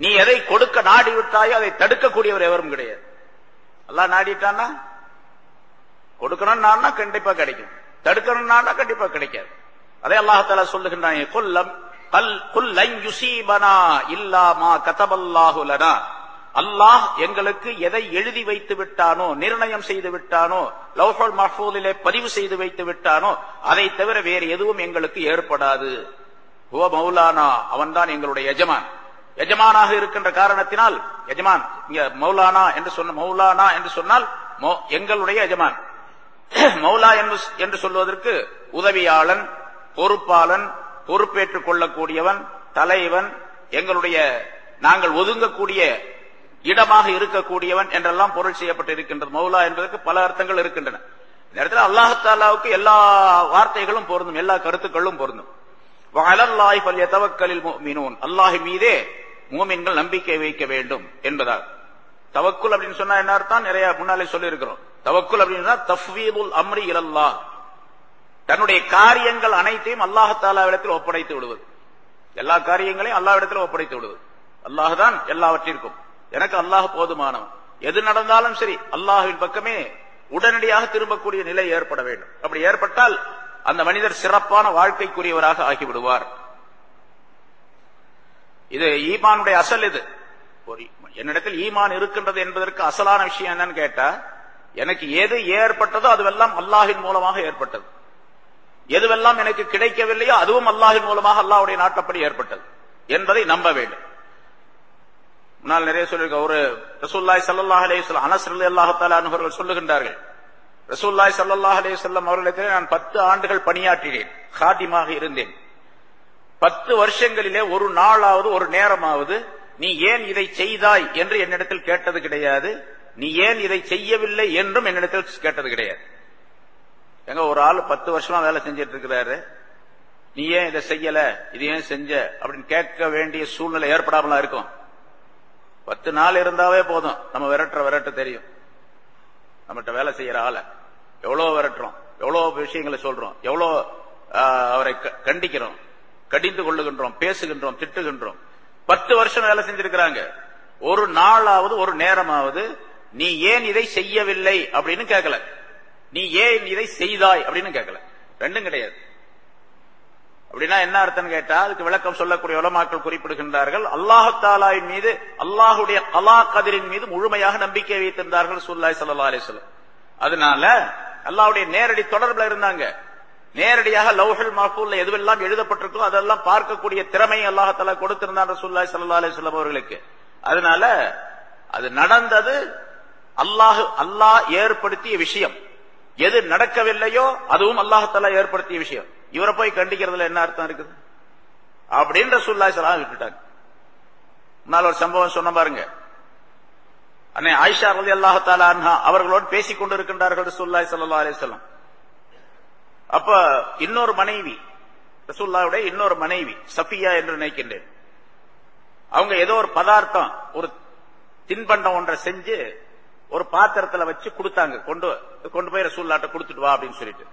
நீ எதை கொடுக்க நாடி விட்டாயோ அதை தடுக்கக்கூடியவர் எவரும் கிடையாது. அல்லாஹ் நாடிட்டான்னா கொடுக்கணும்னா கண்டிப்பா கிடைக்கும், தடுக்கணும்னா கண்டிப்பா கிடைக்காது. அதே அல்லாஹ் தஆலா சொல்லுகின்றான், குல் லன் யுஸீபனா இல்லா மா கதபல்லாஹு லனா, அல்லாஹ் எங்களுக்கு எதை எழுதி வைத்து விட்டானோ, நிர்ணயம் செய்து விட்டானோ, லௌஹுல் மஹ்ஃபூலிலே பதிவு செய்து வைத்து விட்டானோ அதை தவிர வேறு எதுவும் எங்களுக்கு ஏற்படாது. ஹுவ மௌலானா, அவன்தான் எங்களுடைய எஜமான். எஜமானாக இருக்கின்ற காரணத்தினால், எஜமான் இங்க மௌலானா என்று சொன்னால் எங்களுடைய எஜமான். மௌலா என்று சொல்வதற்கு உதவியாளன், பொறுப்பாளன், பொறுப்பேற்றுக் கொள்ளக்கூடியவன், தலைவன், எங்களுடைய நாங்கள் ஒதுங்கக்கூடிய இடமாக இருக்கக்கூடியவன் என்றெல்லாம் பொருள் செய்யப்பட்டு இருக்கின்றது. மௌலா என்பதற்கு பல அர்த்தங்கள் இருக்கின்றன. இந்த இடத்துல அல்லாஹ் தஆலாவுக்கு எல்லா வார்த்தைகளும் பொருந்தும், எல்லா கருத்துக்களும் பொருந்தும். வஅலல்லாஹி ஃபல்யதவக்கலில் முஃமினூன், அல்லாஹ் மீதே முஃமின்கள் நம்பிக்கை வைக்க வேண்டும் என்பதால். தவக்குல் அப்படின்னு சொன்னா என்ன அர்த்தம், நிறைய முன்னாலே சொல்லி இருக்கிறோம். தவக்குல் அப்படின்னா தஃவீதுல் அம்ரி இலல்லாஹ், தன்னுடைய காரியங்கள் அனைத்தையும் அல்லாஹ் தஆலாவிடத்தில் ஒப்படைத்து விடுவது. எல்லா காரியங்களையும் அல்லாஹ்விடத்தில் ஒப்படைத்து விடுவது. அல்லாஹ் தான் எல்லாவற்றிற்கும், எனக்கு அல்லாஹ் போதுமானவன், எது நடந்தாலும் சரி அல்லாஹ்வின் பக்கமே உடனடியாக திரும்பக்கூடிய நிலை ஏற்பட வேண்டும். அப்படி ஏற்பட்டால் அந்த மனிதர் சிறப்பான வாழ்க்கைக்குரியவராக ஆகிவிடுவார். இது ஈமானுடைய அசல். இது என்னிடத்தில் ஈமான் இருக்கின்றது என்பதற்கு அசலான விஷயம் என்னன்னு கேட்டா, எனக்கு எது ஏற்பட்டதோ அதுவெல்லாம் அல்லாஹின் மூலமாக ஏற்பட்டது, எதுவெல்லாம் எனக்கு கிடைக்கவில்லையோ அதுவும் அல்லாஹின் மூலமாக அல்லாஹ்வுடைய நாட்டப்படி ஏற்பட்டது என்பதை நம்ப வேண்டும். முன்னால் நிறைய சொல்லிருக்க ஒரு ரசூலுல்லாஹி ஸல்லல்லாஹு அலைஹி வஸல்லம் அனஸ் ரலியல்லாஹு தஆலா அன்ஹு அவர்கள் சொல்லுகின்றார்கள், ரசூலுல்லாஹி ஸல்லல்லாஹு அலைஹி வஸல்லம் அவர்களிடத்திலே நான் 10 ஆண்டுகள் பணியாற்றினேன், காதிமாக இருந்தேன். 10 வருஷங்களிலே ஒரு நாளாவது ஒரு நேரமாவது நீ ஏன் இதை செய்தாய் என்று என்னிடத்தில் கேட்டது கிடையாது, நீ ஏன் இதை செய்யவில்லை என்றும் என்னிடத்தில் கேட்டது கிடையாது. எங்க ஒரு ஆள் 10 வருஷமா வேலை செஞ்சிட்டு இருக்கிறாரு, நீ ஏன் இதை செய்யல, இது ஏன் செஞ்ச அப்படின்னு கேட்க வேண்டிய சூழ்நிலை ஏற்படாமலா இருக்கும்? 10 நாள் இருந்தாவே போதும், நம்ம விரட்ட தெரியும். நம்மகிட்ட வேலை செய்யற ஆள எவ்வளவு விரட்டுறோம், எவ்வளவு விஷயங்களை சொல்றோம், எவ்வளவு அவரை கண்டிக்கிறோம், கடிந்து கொள்ளுகின்றோம், பேசுகின்றோம், திட்டுகின்றோம். 10 வருஷம் வேலை செஞ்சிருக்கிறாங்க. ஒரு நாளாவது ஒரு நேரமாவது நீ ஏன் இதை செய்யவில்லை அப்படின்னு கேட்கல, நீ ஏன் இதை செய்தாய் அப்படின்னு கேட்கல. ரெண்டும் கிடையாது. அப்படின்னா என்ன அர்த்தம் கேட்டா, அதுக்கு விளக்கம் சொல்லக்கூடிய உலமாக்கள் குறிப்பிடுகின்றார்கள், அல்லாஹ் தஆலாவின் மீது, அல்லாஹுடைய கலா கதிரின் மீது முழுமையாக நம்பிக்கை வைத்திருந்தார்கள் ரசூலுல்லாஹி ஸல்லல்லாஹு அலைஹி வஸல்லம். அதனால அல்லாஹ்வுடைய நேரடி தொடர்புல இருந்தாங்க. நேரடியாக லௌஹுல் மஹ்ஃபூல்ல எதுவெல்லாம் எழுதப்பட்டிருக்கோ அதெல்லாம் பார்க்கக்கூடிய திறமையை அல்லாஹ் தஆலா கொடுத்திருந்தான் ரசூலுல்லாஹி ஸல்லல்லாஹு அலைஹி வஸல்லம் அவர்களுக்கு. அதனால அது நடந்தது அல்லாஹ் ஏற்படுத்திய விஷயம். எது நடக்கவில்லையோ அதுவும் அல்லாஹ் தஆலா ஏற்படுத்திய விஷயம். இவரை போய் கண்டிக்கிறதுல என்ன அர்த்தம் இருக்குது அப்படின்னு ரசூலுல்லாஹி ஸல்லல்லாஹு அலைஹி வஸல்லம் விட்டுட்டாங்க. முன்னால் ஒரு சம்பவம் சொன்ன பாருங்க. அன்னை ஆயிஷா ரலியல்லாஹு தஆலா அன்ஹா அவர்களோடு பேசிக் கொண்டிருக்கின்றார்கள் ரசூலுல்லாஹி ஸல்லல்லாஹு அலைஹி வஸல்லம். அப்ப இன்னொரு மனைவி, ரசூலுல்லாஹ்வுடைய இன்னொரு மனைவி சஃபியா என்று நினைக்கின்றேன், அவங்க ஏதோ ஒரு பதார்த்தம், ஒரு தின்பண்டம் ஒன்றை செஞ்சு ஒரு பாத்திரத்துல வச்சு கொடுத்தாங்க, கொண்டு போய் ரசூலுல்லாஹ்ட்ட கொடுத்துட்டு வா அப்படின்னு சொல்லிட்டு.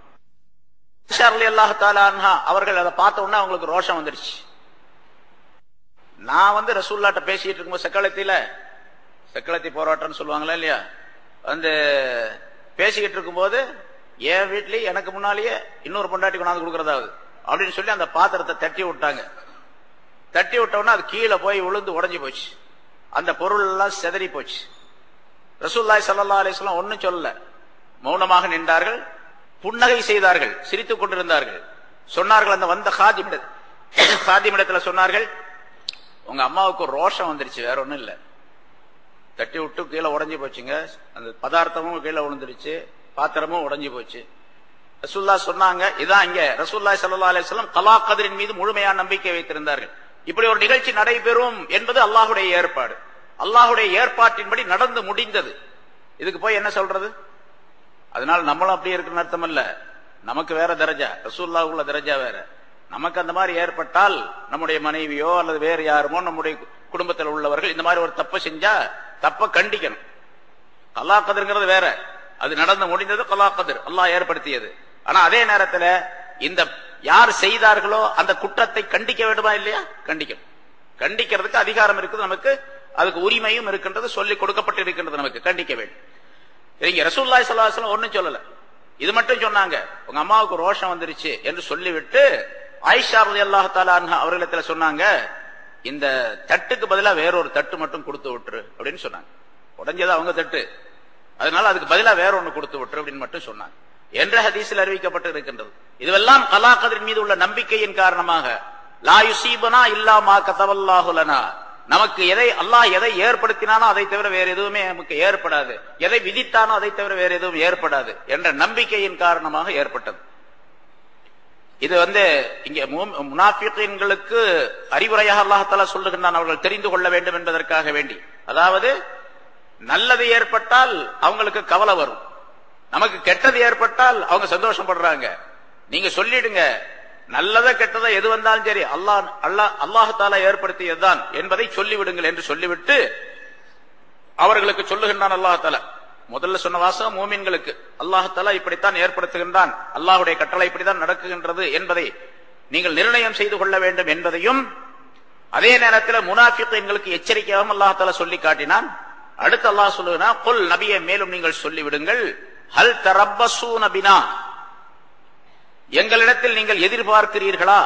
ஆயிஷா ரலியல்லாஹு தஆலா அன்ஹா அவர்கள் அதை பார்த்த உடனே அவங்களுக்கு ரோஷம் வந்துருச்சு. நான் ரசூலுல்லாஹ்ட்ட பேசிட்டு இருக்கும்போது சக்களத்தி போராட்டம்னு சொல்லுவாங்களா இல்லையா, பேசிக்கிட்டு இருக்கும்போது என் வீட்லயே எனக்கு முன்னாலேயே இன்னொரு பொண்டாட்டி கொண்டாந்து கொடுக்கறதாவது அப்படின்னு சொல்லி அந்த பாத்திரத்தை தட்டி விட்டாங்க. தட்டி விட்டோம்னா அது கீழே போய் விழுந்து உடைஞ்சு போச்சு, அந்த பொருள் எல்லாம் சிதறி போச்சு. ரசூலுல்லாஹி ஸல்லல்லாஹு அலைஹி வஸல்லம் ஒன்னும் சொல்லல, மௌனமாக நின்றார்கள், புன்னகை செய்தார்கள், சிரித்துக் கொண்டிருந்தார்கள். சொன்னார்கள், அந்த வந்த காதிமிடத்துல சொன்னார்கள், உங்க அம்மாவுக்கு ஒரு ரோஷம் வந்துருச்சு, வேற ஒண்ணும் இல்ல, தட்டி விட்டு கீழே உடைஞ்சு போச்சுங்க, அந்த பதார்த்தமும் கீழே விழுந்துருச்சு, பாத்திரமும் உடைஞ்சு போச்சு. ரசூலுல்லாஹ் சொன்னாங்க, இதான் இங்க ரசூலுல்லாஹி ஸல்லல்லாஹு அலைஹி வஸல்லம் கலா கதிரின் மீது முழுமையான நம்பிக்கை வைத்திருந்தார்கள். இப்படி ஒரு நிகழ்ச்சி நடைபெறும் என்பது அல்லாஹ்வுடைய ஏற்பாடு, அல்லாஹ்வுடைய ஏற்பாட்டின்படி நடந்து முடிந்தது. இதுக்கு போய் என்ன சொல்றது? அதனால நம்மளும் அப்படியே இருக்குன்னு அர்த்தம் அல்ல, நமக்கு வேற தரஜா, ரசூலுல்லாஹ் உள்ள தரஜா வேற. நமக்கு அந்த மாதிரி ஏற்பட்டால் நம்முடைய மனைவியோ அல்லது வேறு யாருமோ நம்முடைய குடும்பத்தில் உள்ளவர்கள் இந்த மாதிரி ஒரு தப்பை செஞ்சா தப்ப கண்டிக்கணும். கலா கதிர்ங்கிறது வேற, அது நடந்து முடிந்தது கலா கதிர், அல்லாஹ் ஏற்படுத்தியது. ஆனா அதே நேரத்தில் இந்த யார் செய்தார்களோ அந்த குற்றத்தை கண்டிக்க வேண்டுமா இல்லையா? கண்டிக்கணும். கண்டிக்கிறதுக்கு அதிகாரம் இருக்குது நமக்கு, அதுக்கு உரிமையும் இருக்கின்றது, சொல்லிக் கொடுக்கப்பட்டு இருக்கின்றது, நமக்கு கண்டிக்க வேண்டும். இங்க ரசூலுல்லாஹி ஸல்லல்லாஹு அலைஹி வஸல்லம் ஒன்னும் சொல்லல, இது மட்டும் சொன்னாங்க, உங்க அம்மாவுக்கு ரோஷம் வந்துருச்சு என்று சொல்லிவிட்டு ஆயிஷா ரலியல்லாஹு தஆலா அன்ஹா அவர்களிடத்துல சொன்னாங்க, இந்த தட்டுக்கு பதிலா வேறொரு தட்டு மட்டும் கொடுத்து விட்டுரு அப்படின்னு சொன்னாங்க. உடைஞ்சது அவங்க தட்டு, அதனால அதுக்கு பதிலா வேற ஒண்ணு கொடுத்து விட்டுரு அப்படின்னு மட்டும் சொன்னாங்க என்ற ஹதீஸில் அறிவிக்கப்பட்டு இருக்கின்றது. இதுவெல்லாம் கலா கதிரின் மீது உள்ள நம்பிக்கையின் காரணமாக, லா யுஸீபனா இல்லா மா கதவல்லாஹு லனா, நமக்கு அல்லாஹ் எதை ஏற்படுத்தினானோ அதை தவிர வேற எதுவுமே நமக்கு ஏற்படாது, எதை விதித்தானோ அதை தவிர வேற எதுவும் ஏற்படாது என்ற நம்பிக்கையின் காரணமாக ஏற்பட்டது. இது இங்க முனாஃபிகீன்களுக்கு அறிவுரையாக அல்லாஹ் தஆலா சொல்லுகின்றான், அவர்கள் தெரிந்து கொள்ள வேண்டும் என்பதற்காக வேண்டி. அதாவது நல்லது ஏற்பட்டால் அவங்களுக்கு கவலை வரும், நமக்கு கெட்டது ஏற்பட்டால் அவங்க சந்தோஷப்படுறாங்க. நீங்க சொல்லிடுங்க, நல்லதா கெட்டதா எது வந்தாலும் சரி அல்லாஹ் தஆலா ஏற்படுத்தியதுதான் என்பதை சொல்லிவிடுங்கள் என்று சொல்லிவிட்டு அவர்களுக்கு சொல்லுகின்றான் அல்லாஹ் தஆலா. முதல்ல சொன்ன வாசகம் மூமின்களுக்கு, அல்லாஹ் தஆலா இப்படித்தான் ஏற்படுத்துகின்றான், அல்லாஹ்வுடைய கட்டளை இப்படித்தான் நடக்குகின்றது என்பதை நீங்கள் நிர்ணயம் செய்து கொள்ள வேண்டும் என்பதையும், அதே நேரத்தில் முனாஃபிகீன்களுக்கு எச்சரிக்கையாகவும் அல்லாஹ் தஆலா சொல்லி காட்டினான். அடுத்து அல்லாஹ் சொல்லுகிறான், குல் நபியே மேலும் நீங்கள் சொல்லிவிடுங்கள், ஹல் தரப்பஸூன பினா, எங்களிடத்தில் நீங்கள் எதிர்பார்க்கிறீர்களா,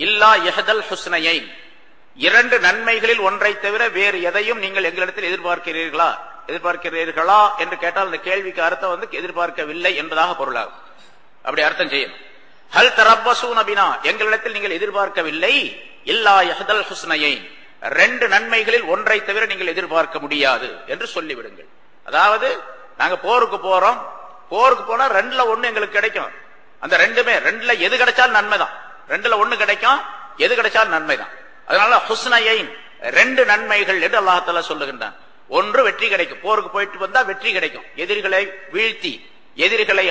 இல்லா யஹதல் ஹுஸ்னையைன், இரண்டு நன்மைகளில் ஒன்றை தவிர வேறு எதையும் நீங்கள் எங்களிடத்தில் எதிர்பார்க்கிறீர்களா என்று கேட்டால் அந்த கேள்விக்கு அர்த்தம் எதிர்பார்க்கவில்லை என்பதாக பொருளாகும். அப்படி அர்த்தம் செய்யணும். ஹல் தரப்பஸூன பினா, எங்களிடத்தில் நீங்கள் எதிர்பார்க்கவில்லை, இல்லா யஹதல் ஹுஸ்னையைன், ரெண்டு நன்மைகளில் ஒன்றை தவிர நீங்கள் எதிர்பார்க்க முடியாது என்று சொல்லிவிடுங்கள். அதாவது நாங்க போருக்கு போறோம், போருக்கு போனா ரெண்டுல ஒண்ணு எங்களுக்கு கிடைக்கும், அந்த ரெண்டுல எது கிடைச்சாலும் நன்மைதான், ரெண்டுல ஒண்ணு கிடைக்கும், எது கிடைச்சாலும் நன்மைதான். அதனால ஹுஸ்னையைன், 2 நன்மைகள் என்று அல்லாஹ் தஆலா சொல்லுகின்றான். ஒன்று வெற்றி கிடைக்கும், போருக்கு போயிட்டு வந்தா வெற்றி கிடைக்கும், எதிரிகளை வீழ்த்தி எதிரிகளை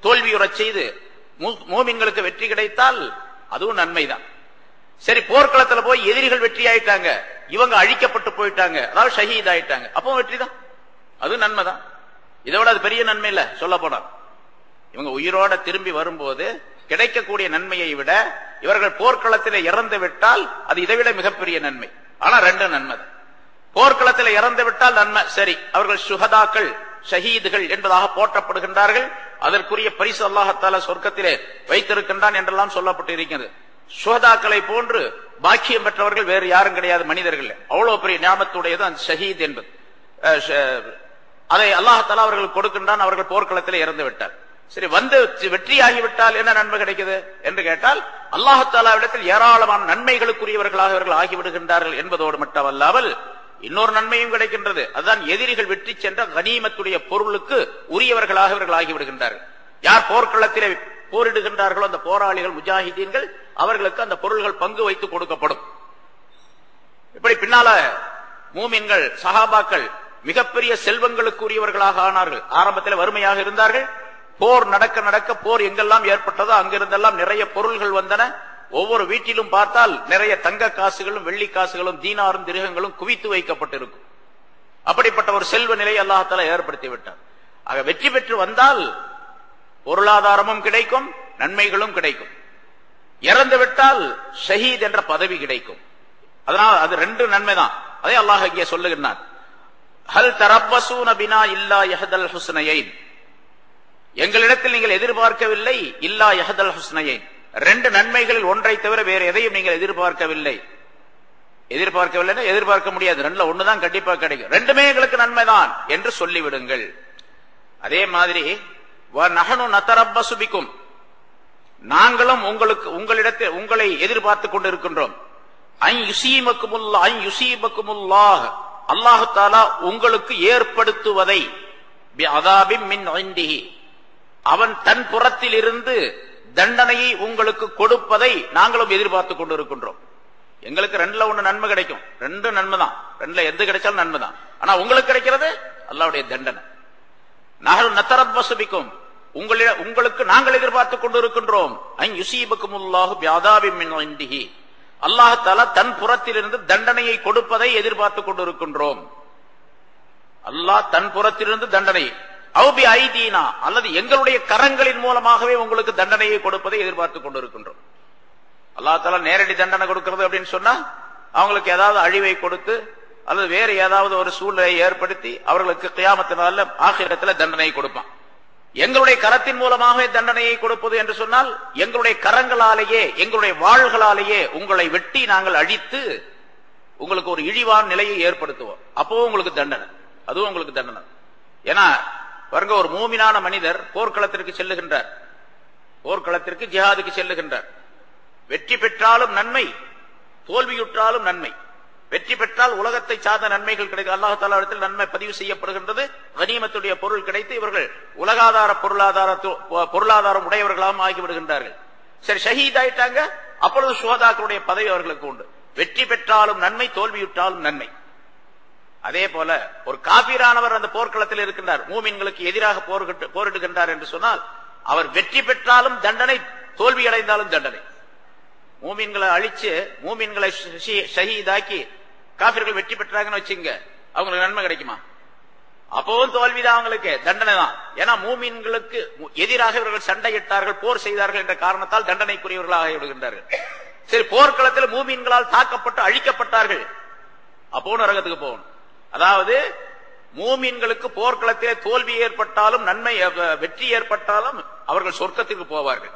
தோல்வியுறச் செய்து மூமின்களுக்கு வெற்றி கிடைத்தால் அதுவும் நன்மைதான். சரி, போர்க்களத்துல போய் எதிரிகள் வெற்றி ஆயிட்டாங்க, இவங்க அழிக்கப்பட்டு போயிட்டாங்க, அதாவது ஷஹீத் ஆயிட்டாங்க, அப்போ வெற்றி தான், அது நன்மைதான். இதை விட அது பெரிய நன்மை இல்ல. சொல்ல போனா இவங்க உயிரோட திரும்பி வரும்போது கிடைக்கக்கூடிய நன்மையை விட இவர்கள் போர்க்களத்தில் இறந்து விட்டால் அது இதைவிட மிகப்பெரிய நன்மை. ஆனா 2 நன்மை தான். போர்க்களத்தில் இறந்து விட்டால் நன்மை, சரி, அவர்கள் சுஹதாக்கள் ஷஹீதுகள் என்பதாக போற்றப்படுகின்றார்கள், அதற்குரிய பரிசு அல்லாஹ் தஆலா சொர்க்கத்திலே வைத்திருக்கின்றான் என்றெல்லாம் சொல்லப்பட்டு இருக்கிறது. சுஹதாக்களை போன்று பாக்கியம் பெற்றவர்கள் வேறு யாரும் கிடையாது மனிதர்கள். அவ்வளவு பெரிய ஞாபகத்துடையது அந்த ஷஹீத் என்பது. அதை அல்லாஹ் தஆலா அவர்கள் கொடுக்கின்றான். அவர்கள் போர்க்களத்தில் இறந்து விட்டார். சரி, வந்து வெற்றியாகிவிட்டால் என்ன நன்மை கிடைக்குது என்று கேட்டால் அல்லாஹ் தஆலாவிடத்தில் ஏராளமான நன்மைகளுக்குரியவர்களாக அவர்கள் ஆகிவிடுகின்றார்கள் என்பதோடு மட்டுமல்லாமல் இன்னொரு நன்மையும் கிடைக்கின்றது. அதுதான் எதிரிகள் வெற்றி சென்ற கனிமத்துடைய பொருளுக்கு உரியவர்களாக இவர்கள் ஆகிவிடுகின்றார்கள். யார் போர்க்களத்திலே போரிடுகின்றார்களோ அந்த போராளிகள் முஜாஹிதீன்கள், அவர்களுக்கு அந்த பொருள்கள் பங்கு வைத்து கொடுக்கப்படும். இப்படி பின்னால மூமின்கள் சஹாபாக்கள் மிகப்பெரிய செல்வங்களுக்கு உரியவர்களாக ஆனார்கள். ஆரம்பத்தில் வறுமையாக இருந்தார்கள். போர் நடக்க நடக்க போர் எங்கெல்லாம் ஏற்பட்டதோ அங்கிருந்தெல்லாம் நிறைய பொருள்கள் வந்தன. ஒவ்வொரு வீட்டிலும் பார்த்தால் நிறைய தங்க காசுகளும் வெள்ளி காசுகளும் தீனாரும் திரகங்களும் குவித்து வைக்கப்பட்டிருக்கும். அப்படிப்பட்ட ஒரு செல்வ நிலையை அல்லாஹ் தஆலா ஏற்படுத்தி விட்டார். ஆக வெற்றி பெற்று வந்தால் பொருளாதாரமும் கிடைக்கும், நன்மைகளும் கிடைக்கும். இறந்து விட்டால் ஷஹீத் என்ற பதவி கிடைக்கும். அதனால் அது 2 நன்மை தான். அதை அல்லாஹ் இங்கே சொல்லுகிறார். ஹல் தரப்பசூன பினா இல்லா யஹ்தல் ஹுஸ்னையைன், எங்களிடத்தில் நீங்கள் எதிர்பார்க்கவில்லை இல்லா யஹ்தல் ஹுஸ்னையைன், 2 நன்மைகளில் ஒன்றை தவிர வேறு எதையும் நீங்கள் எதிர்பார்க்கவில்லை. எதிர்பார்க்க முடியாது, 2ல 1 தான் கண்டிப்பா கிடைக்கும். 2மே எங்களுக்கு நன்மைதான் என்று சொல்லிவிடுங்கள். அதே மாதிரி நஹனு நதரப்பசு பிக்கும், நாங்களும் உங்களிடத்தில் உங்களை எதிர்பார்த்துக் கொண்டிருக்கின்றோம். யுஸீபக்குமுல்லாஹ், அல்லாஹ் தஆலா உங்களுக்கு ஏற்படுத்துவதை, பிஅதாபின் மின் இன்திஹி, அவன் தன் புறத்தில் இருந்து தண்டனையை உங்களுக்கு கொடுப்பதை நாங்களும் எதிர்பார்த்துக் கொண்டிருக்கின்றோம். எங்களுக்கு 2ல 1 நன்மை கிடைக்கும், 2 நன்மை தான், 2ல எது கிடைச்சாலும் நன்மை தான். ஆனா உங்களுக்கு கிடைக்கிறது அல்லாஹ்வுடைய தண்டனை. நஹனு நதரப்பசு பிக்கும், உங்களுக்கு நாங்கள் எதிர்பார்த்துக் கொண்டிருக்கின்றோம். யுஸீபக்குமுல்லாஹு பிஅதாபின் மின் இன்திஹி, அல்லாஹ் தஆலா தன் புறத்திலிருந்து தண்டனையை கொடுப்பதை எதிர்பார்த்துக் கொண்டிருக்கின்றோம். அல்லாஹ் தன் புறத்திலிருந்து தண்டனை, அவுபி ஐதீனா, அல்லது எங்களுடைய கரங்களின் மூலமாகவே உங்களுக்கு தண்டனையை கொடுப்பதை எதிர்பார்த்துக் கொண்டிருக்கின்றோம். அல்லாஹ் தஆலா நேரடி தண்டனை கொடுக்கிறது அப்படின்னு சொன்னா அவங்களுக்கு ஏதாவது அழிவை கொடுத்து அல்லது வேறு ஏதாவது ஒரு சூழ்நிலையை ஏற்படுத்தி அவர்களுக்கு கியாமத்தினால ஆகிரத்துல தண்டனையை கொடுப்பான். எங்களுடைய கரத்தின் மூலமாகவே தண்டனையை கொடுப்பது என்று சொன்னால் எங்களுடைய கரங்களாலேயே எங்களுடைய வாள்களாலேயே உங்களை வெட்டி நாங்கள் அழித்து உங்களுக்கு ஒரு இழிவான நிலையை ஏற்படுத்துவோம். அப்போ உங்களுக்கு தண்டனை, அதுவும் உங்களுக்கு தண்டனை. ஏன்னா பாருங்க, ஒரு மூமினான மனிதர் போர்க்களத்திற்கு செல்லுகின்றார், போர்க்களத்திற்கு ஜிஹாதுக்கு செல்லுகின்றார். வெற்றி பெற்றாலும் நன்மை, தோல்வியுற்றாலும் நன்மை. வெற்றி பெற்றால் உலகத்தை சார்ந்த நன்மைகள் கிடைக்கும், அல்லாஹ் தஆலா இடத்தில் நன்மை பதிவு செய்யப்படுகின்றது, கனிமத்துடைய பொருள் கிடைத்து இவர்கள் உலகாதார பொருளாதாரம் உடையவர்களாகவும் ஆகிவிடுகின்றார்கள். சரி, ஷஹீத் ஆயிட்டாங்க, அப்பொழுது சுஹதாக்களுடைய பதவி அவர்களுக்கு உண்டு. வெற்றி பெற்றாலும் நன்மை, தோல்வியுற்றாலும் நன்மை. அதே போல ஒரு காபீரானவர் அந்த போர்க்களத்தில் இருக்கின்றார், மூமின்களுக்கு எதிராக போரிடுகின்றார் என்று சொன்னால் அவர் வெற்றி பெற்றாலும் தண்டனை, தோல்வி அடைந்தாலும் தண்டனை. மூமின்களை அழிச்சு மூமின்களை ஷஹீதாக்கி காபிர்கள் வெற்றி பெற்றாங்கன்னு வச்சுங்க, அவங்களுக்கு நன்மை கிடைக்குமா? அப்பவும் தோல்விதான், அவங்களுக்கு தண்டனை தான். ஏன்னா மூமின்களுக்கு எதிராக இவர்கள் சண்டையிட்டார்கள், போர் செய்தார்கள் என்ற காரணத்தால் தண்டனைக்குரியவர்களாக விடுகின்றார்கள். சரி, போர்க்களத்தில் மூமின்களால் தாக்கப்பட்டு அழிக்கப்பட்டார்கள், அப்பவும் நரகத்துக்கு போகணும். அதாவது மூமின்களுக்கு போர்க்களத்திலே தோல்வி ஏற்பட்டாலும் நன்மை, வெற்றி ஏற்பட்டாலும் அவர்கள் சொர்க்கத்திற்கு போவார்கள்.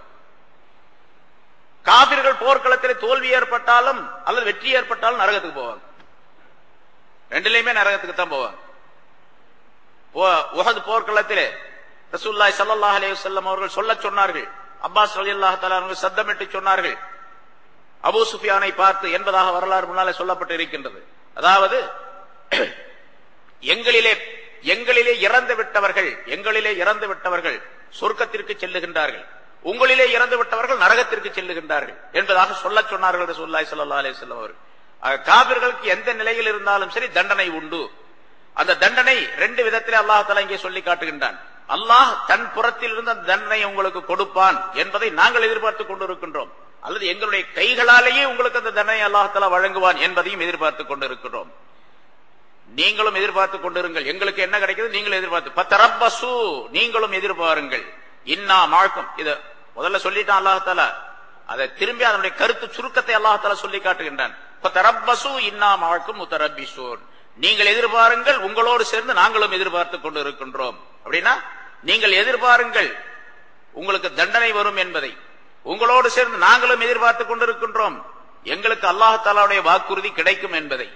காபிர்கள் போர்க்களத்திலே தோல்வி ஏற்பட்டாலும் அல்லது வெற்றி ஏற்பட்டாலும் நரகத்துக்கு போவாங்க. 2லையுமே நரகத்துக்கு தான் போவாங்க. உஹது போர்க்களத்திலே ரசூலுல்லாஹி ஸல்லல்லாஹு அலைஹி வஸல்லம் அவர்கள் சொல்ல சொன்னார்கள். அப்பாஸ் ரலியல்லாஹு தஆலா அவர்கள் சத்தமிட்டு சொன்னார்கள் அபூ சுஃபியானை பார்த்து என்பதாக வரலாறு முன்னாலே சொல்லப்பட்டு இருக்கின்றது. அதாவது எங்களிலே இறந்து விட்டவர்கள் சொர்க்கத்திற்கு செல்லுகின்றார்கள், உங்களிலே இறந்து விட்டவர்கள் நரகத்திற்கு செல்லுகின்றார்கள் என்பதாக சொல்ல சொன்னார்கள் ரசூலுல்லாஹி ஸல்லல்லாஹு அலைஹி வஸல்லம் அவர்கள். காபிர்களுக்கு எந்த நிலையில் இருந்தாலும் சரி தண்டனை உண்டு. அந்த தண்டனை ரெண்டு விதத்திலே அல்லாஹ் தஆலா இங்கே சொல்லி காட்டுகின்றான். அல்லாஹ் தன் புறத்தில் இருந்து அந்த தண்டனை உங்களுக்கு கொடுப்பான் என்பதை நாங்கள் எதிர்பார்த்துக் கொண்டிருக்கின்றோம். அல்லது எங்களுடைய கைகளாலேயே உங்களுக்கு அந்த தண்டனை அல்லாஹ் தஆலா வழங்குவான் என்பதையும் எதிர்பார்த்துக் கொண்டிருக்கிறோம். நீங்களும் எதிர்பார்த்துக் கொண்டிருங்கள். எங்களுக்கு என்ன கிடைக்கிறது நீங்களும் எதிர்பார்த்து பத்தரப்பசு, நீங்களும் எதிர்பாருங்கள். இன்னா மாழ்க்கும், இத முதல்ல சொல்லிட்டான் அல்லாஹ் தஆலா. அதை திரும்பி அதனுடைய கருத்து சுருக்கத்தை அல்லாஹ் தஆலா சொல்லி காட்டுகின்றான். பத்தரப்பசு இன்னா மாழ்க்கும் முத்தரப்பிசூன், நீங்கள் எதிர்பாருங்கள், உங்களோடு சேர்ந்து நாங்களும் எதிர்பார்த்துக் கொண்டு இருக்கின்றோம். அப்படின்னா நீங்கள் எதிர்பாருங்கள் உங்களுக்கு தண்டனை வரும் என்பதை, உங்களோடு சேர்ந்து நாங்களும் எதிர்பார்த்துக் கொண்டிருக்கின்றோம் எங்களுக்கு அல்லாஹ் தஆலாவுடைய வாக்குறுதி கிடைக்கும் என்பதை.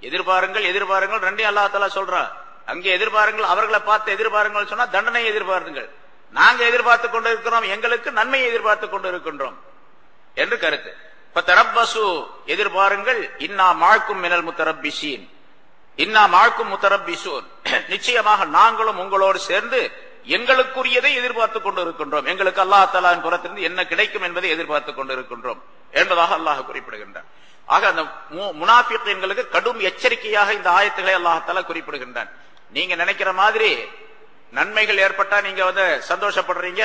எதிர்பாருங்கள் எதிர்பாருங்கள் ரெண்டையும் அல்லாஹ் தஆலா சொல்றான். அங்கே எதிர்பாருங்கள், அவர்களை பார்த்து எதிர்பாருங்கள் சொன்னா தண்டனையை எதிர்பாருங்கள். நாங்க எதிர்பார்த்துக் கொண்டிருக்கிறோம், எங்களுக்கு நன்மையை எதிர்பார்த்துக் கொண்டிருக்கின்றோம் என்று கருத்து. பத்தரப்பசு, எதிர்பாருங்கள். இன்னா மாழ்க்கும் மினல் முத்தரப்பிசீன், இன்னா மாழ்க்கும் முத்தரப்பிசூன், நிச்சயமாக நாங்களும் உங்களோடு சேர்ந்து எங்களுக்குரியதை எதிர்பார்த்துக் கொண்டிருக்கின்றோம். எங்களுக்கு அல்லாஹ் தஆலாவின் புறத்திலிருந்து என்ன கிடைக்கும் என்பதை எதிர்பார்த்துக் கொண்டிருக்கின்றோம் என்பதாக அல்லாஹ் குறிப்பிடுகின்றான். ஆக அந்த முனாஃபிகீன்களுக்கு கடும் எச்சரிக்கையாக இந்த ஆயத்துக்களை அல்லாஹ் தஆலா குறிப்பிடுகின்றான். நீங்க நினைக்கிற மாதிரி நன்மைகள் ஏற்பட்டா நீங்க சந்தோஷப்படுறீங்க,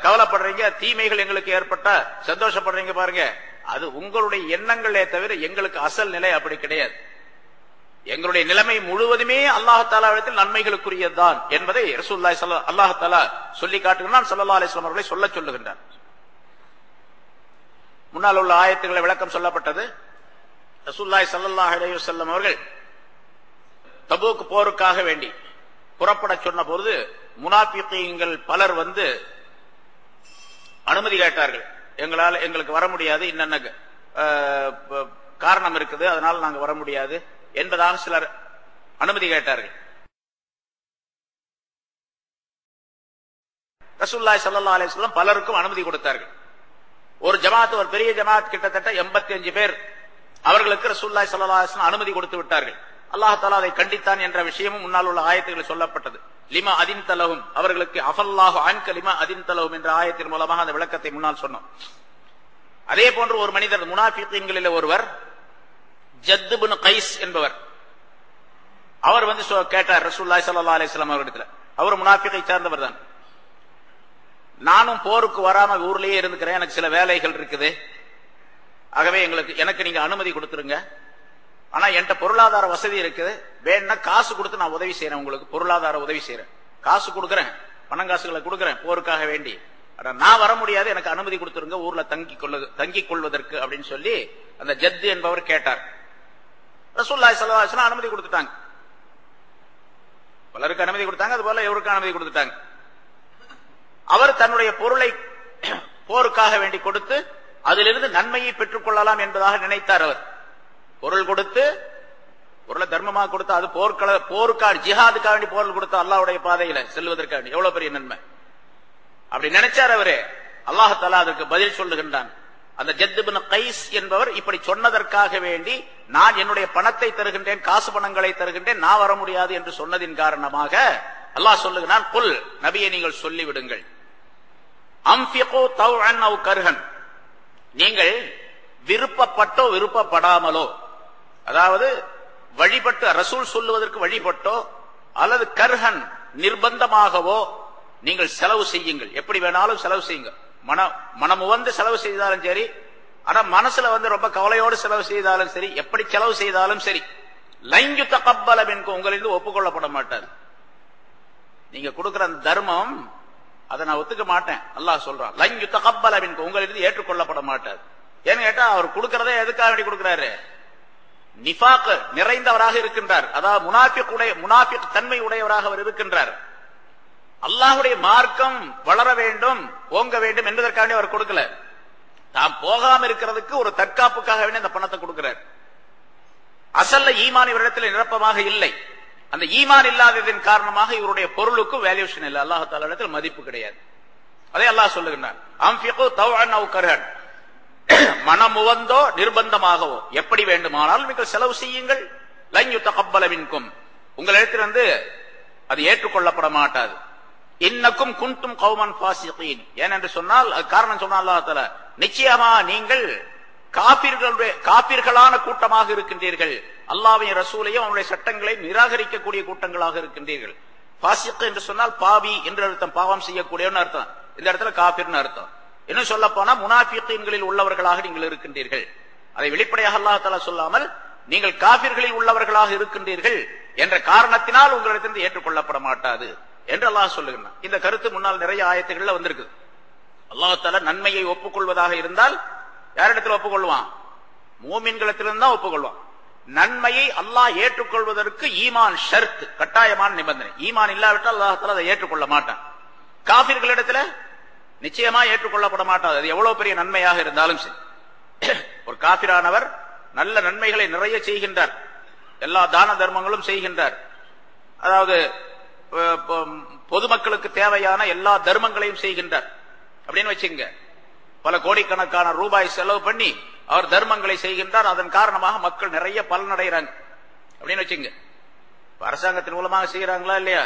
கவலைப்படுறீங்க, தீமைகள் எங்களுக்கு ஏற்பட்டா சந்தோஷப்படுறீங்க பாருங்க, அது உங்களுடைய எண்ணங்களே தவிர எங்களுக்கு அசல் நிலை அப்படி கிடையாது. எங்களுடைய நிலைமை முழுவதுமே அல்லாஹ் தஆலாவிடத்தில் நன்மைகளுக்குரியதுதான் என்பதை ரசூலுல்லாஹி அல்லாஹ் தஆலா சொல்லி காட்டுகிறான். ஸல்லல்லாஹு அலைஹி வஸல்லம் அவர்களை சொல்லுகின்றான். முன்னால் உள்ள ஆயத்துக்களை விளக்கம் சொல்லப்பட்டது. ரசூலுல்லாஹி ஸல்லல்லாஹு அலைஹி வஸல்லம் அவர்கள் தபூக் போருக்காக வேண்டி புறப்பட சொன்ன பொழுது முனாஃபிகீன்கள் பலர் அனுமதி கேட்டார்கள். எங்களுக்கு வர முடியாது, இன்னென்ன காரணம் இருக்குது, அதனால நாங்க வர முடியாது என்பதாக சிலர் அனுமதி கேட்டார்கள். ரசூலுல்லாஹி ஸல்லல்லாஹு அலைஹி வஸல்லம் பலருக்கும் அனுமதி கொடுத்தார்கள். ஒரு ஜமாத், ஒரு பெரிய ஜமாத், கிட்டத்தட்ட 85 பேர், அவர்களுக்கு ரசூலுல்லாஹி ஸல்லல்லாஹு அலைஹி வஸல்லம் அனுமதி கொடுத்து விட்டார்கள். அல்லாஹ் தஆலா அதை கண்டித்தான் என்ற விஷயமும் முன்னால் உள்ள ஆயத்துகளில் சொல்லப்பட்டது. லிமா அதின்தலஹும், அவர்களுக்கு அஃபல்லாஹு அன்க லிமா அதின்தலஹும் என்ற ஆயத்தின் மூலமாக அந்த விளக்கத்தை முன்னால் சொன்னோம். அதே போன்று ஒரு மனிதர், முனாஃபிகீன்களில் ஒருவர் ஜத் இப்னு கைஸ் என்பவர், அவர் கேட்டார் ரசூலுல்லாஹி ஸல்லல்லாஹு அலைஹி வஸல்லம் அவர்களிடத்தில். அவர் முனாஃபிகை சார்ந்தவர் தான். நானும் போருக்கு வராம ஊர்லயே இருந்துக்கிறேன், எனக்கு சில வேலைகள் இருக்குது, ஆகவே எனக்கு நீங்க அனுமதி கொடுத்துருங்க. ஆனா என்கிட்ட பொருளாதார வசதி இருக்குது, வேணும்னா காசு கொடுத்து நான் உதவி செய்யறேன், உங்களுக்கு பொருளாதார உதவி செய்யறேன், காசு கொடுக்கறேன், பணங்காசுகளை கொடுக்கறேன் போருக்காக வேண்டி. நான் வர முடியாது, எனக்கு அனுமதி கொடுத்துருங்க ஊர்ல தங்கிக் கொள்வதற்கு அப்படின்னு சொல்லி அந்த ஜத் என்பவர் கேட்டார். ரசூலுல்லாஹி ஸல்லல்லாஹு அலைஹி வஸல்லம் அனுமதி கொடுத்துட்டாங்க. பலருக்கு அனுமதி கொடுத்தாங்க, அது போல இவருக்கு அனுமதி கொடுத்துட்டாங்க. அவர் தன்னுடைய பொருளை போருக்காக வேண்டி கொடுத்து அதிலிருந்து நன்மையை பெற்றுக் கொள்ளலாம் என்பதாக நினைத்தார். அவர் பொருள் கொடுத்து, பொருளை தர்மமாக கொடுத்து, அது போருக்காக ஜிஹாதுக்காக வேண்டி பொருள் கொடுத்து அல்லாஹ்வுடைய பாதையில செல்வதற்காக எவ்வளவு பெரிய நன்மை அப்படி நினைச்சார் அவரு. அல்லாஹ் தஆலா அதற்கு பதில் சொல்லுகின்றான். அந்த ஜத் இப்னு கைஸ் என்பவர் இப்படி சொன்னதற்காக வேண்டி நான் என்னுடைய பணத்தை தருகின்றேன், காசு பணங்களை தருகின்றேன், நான் வர முடியாது என்று சொன்னதின் காரணமாக அல்லாஹ் சொல்லுகிறான், குல், நபியை நீங்கள் சொல்லிவிடுங்கள், அன்ஃபிகு தவ்அன் அவ் கர்ஹன், நீங்கள் விருப்பப்பட்டோ விருப்பப்படாமலோ, அதாவது வழிபட்டு ரசூல் சொல்லுவதற்கு வழிபட்டோ அல்லது கர்ஹன் நிர்பந்தமாகவோ நீங்கள் செலவு செய்யுங்கள். எப்படி வேணாலும் செலவு செய்யுங்க, மனமு செலவு செய்தாலும் சரி, ஆனா மனசுல ரொம்ப கவலையோடு செலவு செய்தாலும் சரி, எப்படி செலவு செய்தாலும் சரி, லன் யுதகப்பல மின்கும், உங்களிலிருந்து ஒப்புக்கொள்ளப்பட மாட்டாது. நீங்க கொடுக்கிற அந்த தர்மம் அதை நான் ஒத்துக்க மாட்டேன், அல்லாஹ் சொல்றான். லன் யுதகப்பல மின்கும், உங்களிலிருந்து ஏற்றுக்கொள்ளப்பட மாட்டாது. ஏன்னு கேட்டா அவர் கொடுக்கறதே எதுக்காக வேண்டி கொடுக்கிறாரு? நிஃபாக் நிறைந்தவராக இருக்கின்றார், அதாவது முனாஃபிக் தன்மை உடையவராக அவர் இருக்கின்றார். அல்லாஹ்வுடைய மார்க்கம் வளர வேண்டும், ஓங்க வேண்டும் என்பதற்காக அவர் கொடுக்கல, தாம் போகாம இருக்கிறதுக்கு ஒரு தற்காப்புக்காக வேண்டி அந்த பணத்தை கொடுக்கிறார். அசல்ல ஈமான் இவரிடத்தில் நிரப்பமாக இல்லை. அந்த ஈமான் இல்லாததின் காரணமாக இவருடைய பொருளுக்கு வேல்யூஷன் இல்லை, அல்லாஹ் தஆலா இடத்தில் மதிப்பு கிடையாது. அதே அல்லாஹ் சொல்லுகிறார், அன்ஃபிகு தவ்அன் அவ் கர்ஹன், மனமுவந்தோ நிர்பந்தமாகவோ எப்படி வேண்டுமானாலும் நீங்கள் செலவு செய்யுங்கள். லன் யுதகப்பல மின்கும், உங்களிடத்திலிருந்து அது ஏற்றுக்கொள்ளப்பட மாட்டாது. இன்னக்கும் குன்தும் கௌமன் ஃபாசிகீன், ஏனென்று சொன்னால் அது காரணம் சொன்னால் அல்லாஹ் தஆலா, நிச்சயமா நீங்கள் காபிர்களான கூட்டமாக இருக்கின்றீர்கள். அல்லாஹ்வையும் ரசூலையும் அவனுடைய சட்டங்களை நிராகரிக்கக்கூடிய கூட்டங்களாக இருக்கின்றீர்கள். பாசிக் என்று சொன்னால் பாவி என்று அர்த்தம், பாவம் செய்யக்கூடியவன்னு அர்த்தம். இந்த இடத்துல காபிர்னு அர்த்தம். இன்னும் சொல்ல போனா முனாஃபிகீன்களில் உள்ளவர்களாக நீங்கள் இருக்கின்றீர்கள். அதை வெளிப்படையாக அல்லாஹ் தஆலா சொல்லாமல் நீங்கள் காபிர்களில் உள்ளவர்களாக இருக்கின்றீர்கள் என்ற காரணத்தினால் உங்களிடத்திலிருந்து ஏற்றுக்கொள்ளப்பட மாட்டாது என்று அல்லாஹ் சொல்லுகிறான். இந்த கருத்து முன்னால் நிறைய ஆயத்துகள்ல வந்திருக்கு. அல்லாஹ் தஆலா நன்மையை ஒப்புக்கொள்வதாக இருந்தால் யாரிடத்தில் ஒப்புக்கொள்வான்? மூமின்களிடத்திலிருந்து தான் ஒப்புக்கொள்வான். நன்மையை அல்லாஹ் ஏற்றுக்கொள்வதற்கு ஈமான் ஷர்த், கட்டாயமான நிபந்தனை. ஈமான் இல்லாவிட்டால் அல்லாஹ் தஆலா அதை ஏற்றுக்கொள்ள மாட்டான். காபிர்களிடத்துல நிச்சயமா ஏற்றுக்கொள்ளப்பட மாட்டாது, அது எவ்வளவு பெரிய நன்மையாக இருந்தாலும் சரி. ஒரு காபிரானவர் நல்ல நன்மைகளை நிறைய செய்கின்றார், எல்லா தான தர்மங்களும் செய்கின்றார், அதாவது பொதுமக்களுக்கு தேவையான எல்லா தர்மங்களையும் செய்கின்றார் அப்படின்னு வச்சுங்க. பல கோடிக்கணக்கான ரூபாய் செலவு பண்ணி அவர் தர்மங்களை செய்கின்றார். அதன் காரணமாக மக்கள் நிறைய பலனடைகிறாங்க அப்படின்னு வச்சுங்க. அரசாங்கத்தின் மூலமாக செய்யறாங்களா இல்லையா?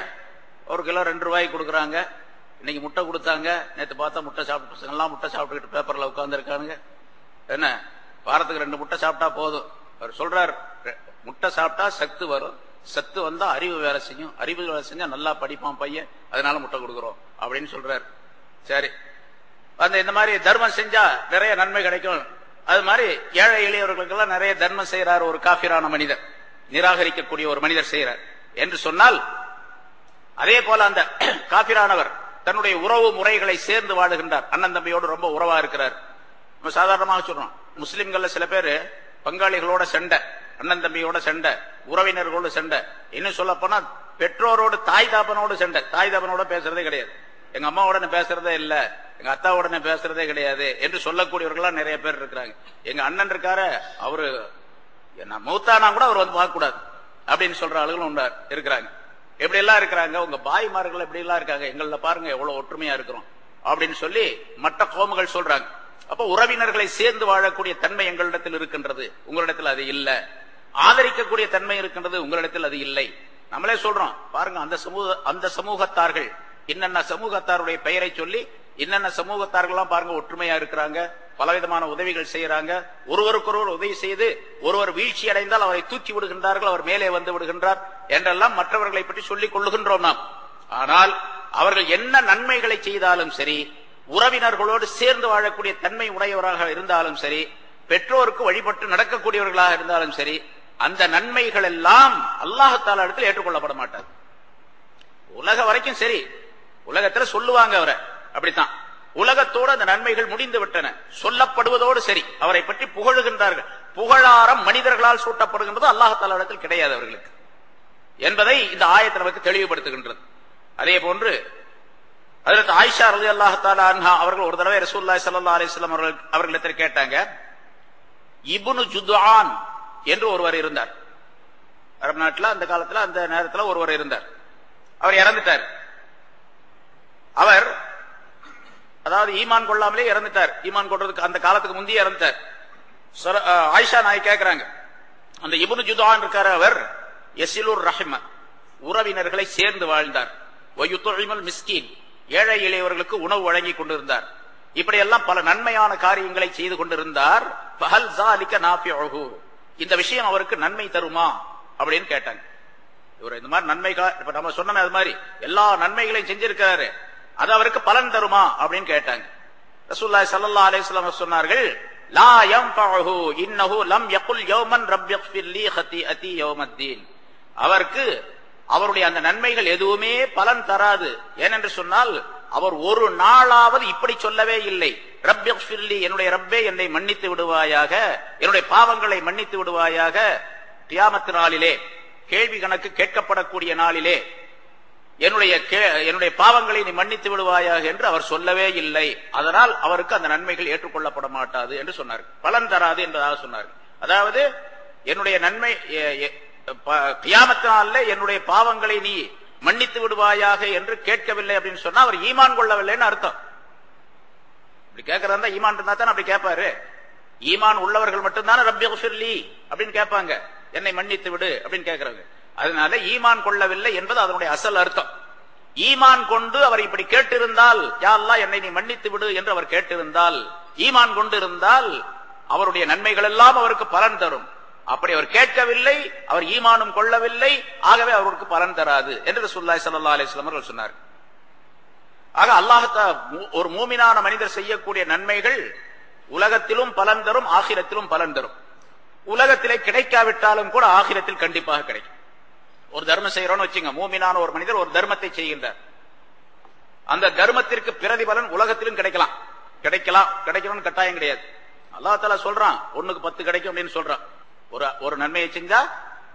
ஒரு கிலோ 2 ரூபாய்க்கு கொடுக்குறாங்க. இன்னைக்கு முட்டை கொடுத்தாங்க, நேற்று பார்த்தா முட்டை சாப்பிட்டு பசங்க எல்லாம் முட்டை சாப்பிட்டுக்கிட்டு பேப்பர்ல உட்கார்ந்து இருக்கானுங்க. என்ன, வாரத்துக்கு 2 முட்டை சாப்பிட்டா போதும். அவர் சொல்றார், முட்டை சாப்பிட்டா சத்து வரும், சத்து வந்தா அறிவு வேலை செய்யும், அறிவு வேலை செஞ்சா நல்லா படிப்பான் பையன், அதனால முட்டை கொடுக்குறோம் அப்படின்னு சொல்றாரு. சரி, இந்த மாதிரி தர்மம் செஞ்சா நிறைய நன்மை கிடைக்கும். அது மாதிரி ஏழை எளியவர்களுக்கெல்லாம் நிறைய தர்மம் செய்யறார் ஒரு காபிரான மனிதர், நிராகரிக்கக்கூடிய ஒரு மனிதர் செய்யறார் என்று சொன்னால், அதே போல அந்த காபிரானவர் தன்னுடைய உறவு முறைகளை சேர்ந்து வாழுகின்றார். அண்ணன் தம்பியோடு ரொம்ப உறவா இருக்கிறார். சாதாரணமாக சொல்றோம், முஸ்லிம்கள்ல சில பேர் பங்காளிகளோட சண்டை, அண்ணன் தம்பியோட சண்டை, உறவினர்களோட சண்டை, இன்னும் சொல்ல போனா பெற்றோரோடு தாய் தாப்பனோடு சண்டை. தாய் தாப்பனோட பேசுறதே கிடையாது, எங்க அம்மாவோட பேசுறதே இல்ல, எங்க அத்தாவோட பேசுறதே கிடையாது என்று சொல்லக்கூடியவர்களா நிறைய பேர் இருக்கிறாங்க. எங்க அண்ணன் இருக்காரு, அவரு மௌத்தானா கூட அவர் வந்து பார்க்க கூடாது அப்படின்னு சொல்ற ஆளுகளும் இருக்கிறாங்க. எப்படி எல்லாம் இருக்கிறாங்க, உங்க பாய்மார்கள் எப்படி எல்லாம் இருக்காங்க, எங்கள பாருங்க எவ்வளவு ஒற்றுமையா இருக்கிறோம் அப்படின்னு சொல்லி மற்ற கோமுகள் சொல்றாங்க. அப்ப உறவினர்களை சேர்ந்து வாழக்கூடிய தன்மை எங்களிடத்தில் இருக்கின்றது, உங்களிடத்தில் அது இல்ல. ஆதரிக்கக்கூடிய தன்மை இருக்கின்றது, உங்களிடத்தில் அது இல்லை. நம்மளே சொல்றோம் பாருங்க, அந்த சமூகத்தார்கள் இன்னென்ன சமூகத்தாருடைய பெயரை சொல்லி இன்னென்ன சமூகத்தார்கள் பாருங்க ஒற்றுமையா இருக்கிறாங்க, பலவிதமான உதவிகள் செய்யறாங்க, ஒருவருக்கொருவர் உதவி செய்து ஒருவர் வீழ்ச்சி அடைந்தால் அவரை தூக்கி விடுகின்றார்கள், அவர் மேலே வந்து விடுகின்றார் என்றெல்லாம் மற்றவர்களை பற்றி சொல்லிக் கொள்ளுகின்றோம் நாம். ஆனால் அவர்கள் என்ன நன்மைகளை செய்தாலும் சரி, உறவினர்களோடு சேர்ந்து வாழக்கூடிய தன்மை உடையவராக இருந்தாலும் சரி, பெற்றோருக்கு வழிபட்டு நடக்கக்கூடியவர்களாக இருந்தாலும் சரி, அந்த நன்மைகள் எல்லாம் அல்லாஹ் தஆலா இடத்தில் ஏற்றுக்கொள்ளப்பட மாட்டார். உலக வரைக்கும் சரி, உலகத்துல சொல்லுவாங்க அவரை அப்படித்தான், உலகத்தோடு அந்த நன்மைகள் முடிந்து விட்டன, சொல்லப்படுவதோடு சரி, அவரை பற்றி புகழுகின்றார்கள். புகழாரம் மனிதர்களால் சூட்டப்படுகின்றது, அல்லாஹ் தஆலா இடத்தில் கிடையாது அவர்களுக்கு என்பதை இந்த ஆயத்து நமக்கு தெளிவுபடுத்துகின்றது. அதே போன்று ஹஜ்ரத் ஆயிஷா ரலியல்லாஹு தஆலா அன்ஹா அவர்கள் ஒரு தடவை ரசூலுல்லாஹி ஸல்லல்லாஹு அலைஹி வஸல்லம் அவர்களிடத்தில் கேட்டாங்க, இப்னு ஜுத்ஆன் என்று ஒருவர் இருந்தார். அரபு நாட்டில் அந்த காலத்துல அந்த நேரத்தில் ஒருவர் இருந்தார், அவர் இறந்துட்டார். அவர் அதாவது ஈமான் கொள்ளாமலே இறந்துட்டார், ஈமான் கொள்றதுக்கு அந்த காலத்துக்கு முந்தைய இறந்துட்டார். ஆயிஷா நாய் கேட்கிறாங்க, அந்த இப்னு ஜுத்ஆன் இருக்காரு, அவர் யஸிலுர் ரஹ்ம, உறவினர்களை சேர்ந்து வாழ்ந்தார், வயுத்இமுல் மிஸ்கீன், ஏழை எளியவர்களுக்கு உணவு வழங்கி கொண்டிருந்தார், இப்படி எல்லாம் பல நன்மையான காரியங்களை செய்து கொண்டிருந்தார். ஃபஹல் ஸாலிக நாஃபிஉஹு, இந்த விஷயம் அவருக்கு நன்மை தருமா அப்படின்னு கேட்டாங்க. இவர் இந்த மாதிரி நன்மை, இப்ப நம்ம சொன்ன அது மாதிரி எல்லா நன்மைகளையும் செஞ்சிருக்காரு, அது அவருக்கு பலன் தருமா அப்படின்னு கேட்டாங்க. ரசூலுல்லாஹி ஸல்லல்லாஹு அலைஹி வஸல்லம் சொன்னார்கள், லா யன்ஃபஉஹு இன்னஹு லம் யகுல் யௌமன் ரப்பிக்ஃபிர் லீ ஹதீஅதி யௌமத்தீன், அவருக்கு அவருடைய அந்த நன்மைகள் எதுவுமே பலன் தராது. ஏனென்று சொன்னால் அவர் ஒரு நாளாவது இப்படி சொல்லவே இல்லை, ரப்பிக்ஃபிர் லீ, என்னுடைய ரப்பே என்னை மன்னித்து விடுவாயாக, என்னுடைய பாவங்களை மன்னித்து விடுவாயாக, கியாமத் நாளிலே கேள்வி கணக்கு கேட்கப்படக்கூடிய நாளிலே என்னுடைய பாவங்களை நீ மன்னித்து விடுவாயாக என்று அவர் சொல்லவே இல்லை. அதனால் அவருக்கு அந்த நன்மைகள் ஏற்றுக்கொள்ளப்பட மாட்டாது என்று சொன்னார், பலன் தராது என்பதாக சொன்னார். அதாவது என்னுடைய நன்மை கியாமத் நாளிலே என்னுடைய பாவங்களை நீ மன்னித்து விடுவாயாக என்று கேட்கவில்லை அப்படின்னு சொன்னா அவர் ஈமான் கொள்ளவில்லைன்னு அர்த்தம். இப்படி கேட்கறதா ஈமான் இருந்தா தான் அப்படி கேட்பாரு. ஈமான் உள்ளவர்கள் மட்டும்தானே ரப்பிக்ஃபிர் லீ அப்படின்னு கேட்பாங்க, என்னை மன்னித்து விடு அப்படின்னு கேட்கறாங்க. அதனால ஈமான் கொள்ளவில்லை என்பது அதனுடைய அசல் அர்த்தம். ஈமான் கொண்டு அவர் இப்படி கேட்டிருந்தால், யா அல்லாஹ் என்னை நீ மன்னித்து விடு என்று அவர் கேட்டிருந்தால், ஈமான் கொண்டு இருந்தால் அவருடைய நன்மைகள் எல்லாம் அவருக்கு பலன் தரும். அப்படி அவர் கேட்கவில்லை, அவர் ஈமானும் கொள்ளவில்லை, ஆகவே அவருக்கு பலன் தராது என்று ரசூலுல்லாஹி ஸல்லல்லாஹு அலைஹி வஸல்லம் அவர்கள் சொன்னார். ஆக அல்லாஹ் ஒரு மூமினான மனிதர் செய்யக்கூடிய நன்மைகள் உலகத்திலும் பலன் தரும், ஆகிரத்திலும் பலன் தரும். உலகத்திலே கிடைக்காவிட்டாலும் கூட ஆகிரத்தில் கண்டிப்பாக கிடைக்கும். ஒரு தர்மம் செய்யறோம்னு வச்சுங்க, மூமினான ஒரு மனிதர் ஒரு தர்மத்தை செய்கின்றார். அந்த தர்மத்திற்கு பிரதிபலன் உலகத்திலும் கிடைக்கணும்னு கட்டாயம் கிடையாது. அல்லாஹ் தஆலா சொல்றான் 1க்கு 10 கிடைக்கும் அப்படின்னு சொல்றான். ஒரு நன்மையை செஞ்சா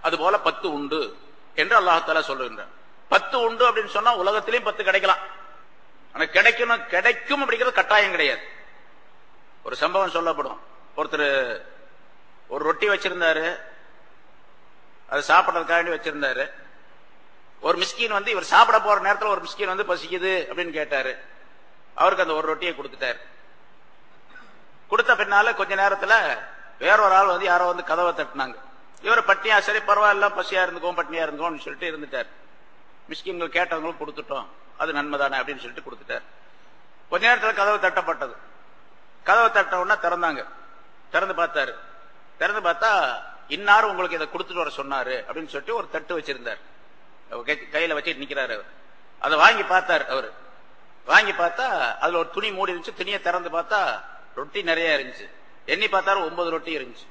அது போல 10 உண்டு என்று அல்லாஹ் தஆலா சொல்லுகின்றான். 10 உண்டு அப்படின்னு சொன்னா உலகத்திலையும் 10 கிடைக்கலாம். ஆனா கிடைக்கும் அப்படிங்கிறது கட்டாயம் கிடையாது. ஒரு சம்பவம் சொல்லப்படும். ஒருத்தர் ஒரு ரொட்டி வச்சிருந்தாரு, அது சாப்பிடறதுக்காக வச்சிருந்தாரு. ஒரு மிஸ்கின் வந்து இவர் சாப்பிட போற நேரத்தில் ஒரு மிஸ்கின் வந்து பசிக்குது அப்படின்னு கேட்டாரு. அவருக்கு அந்த ஒரு ரொட்டியை கொடுத்துட்டாரு. கொடுத்த பின்னால கொஞ்ச நேரத்துல வேறொரு ஆள் வந்து யாரோ வந்து கதவை தட்டினாங்க. இவர் பட்னியா, சரி பரவாயில்ல, பசியா இருந்துக்கோம் பட்னியா இருந்துக்கோன்னு சொல்லிட்டு இருந்துட்டார். மிஸ்கின்கள் கேட்டவங்களும் கொடுத்துட்டோம், அது நன்மைதானே அப்படின்னு சொல்லிட்டு கொடுத்துட்டார். கொஞ்ச நேரத்துல கதவு தட்டப்பட்டது. கதவை தட்ட உடனே திறந்தாங்க. திறந்து பார்த்தாரு. திறந்து பார்த்தா இன்னாரும் உங்களுக்கு இதை கொடுத்துட்டு வர சொன்னாரு அப்படின்னு சொல்லிட்டு ஒரு தட்டு வச்சிருந்தார். கையில வச்சுட்டு நிக்கிறாரு. அவர் அதை வாங்கி பார்த்தார். அவரு வாங்கி பார்த்தா அதுல ஒரு துணி மூடி இருந்துச்சு. துணியை திறந்து பார்த்தா ரொட்டி நிறைய இருந்துச்சு. எண்ணி பார்த்தாரு 9 ரொட்டி இருந்துச்சு.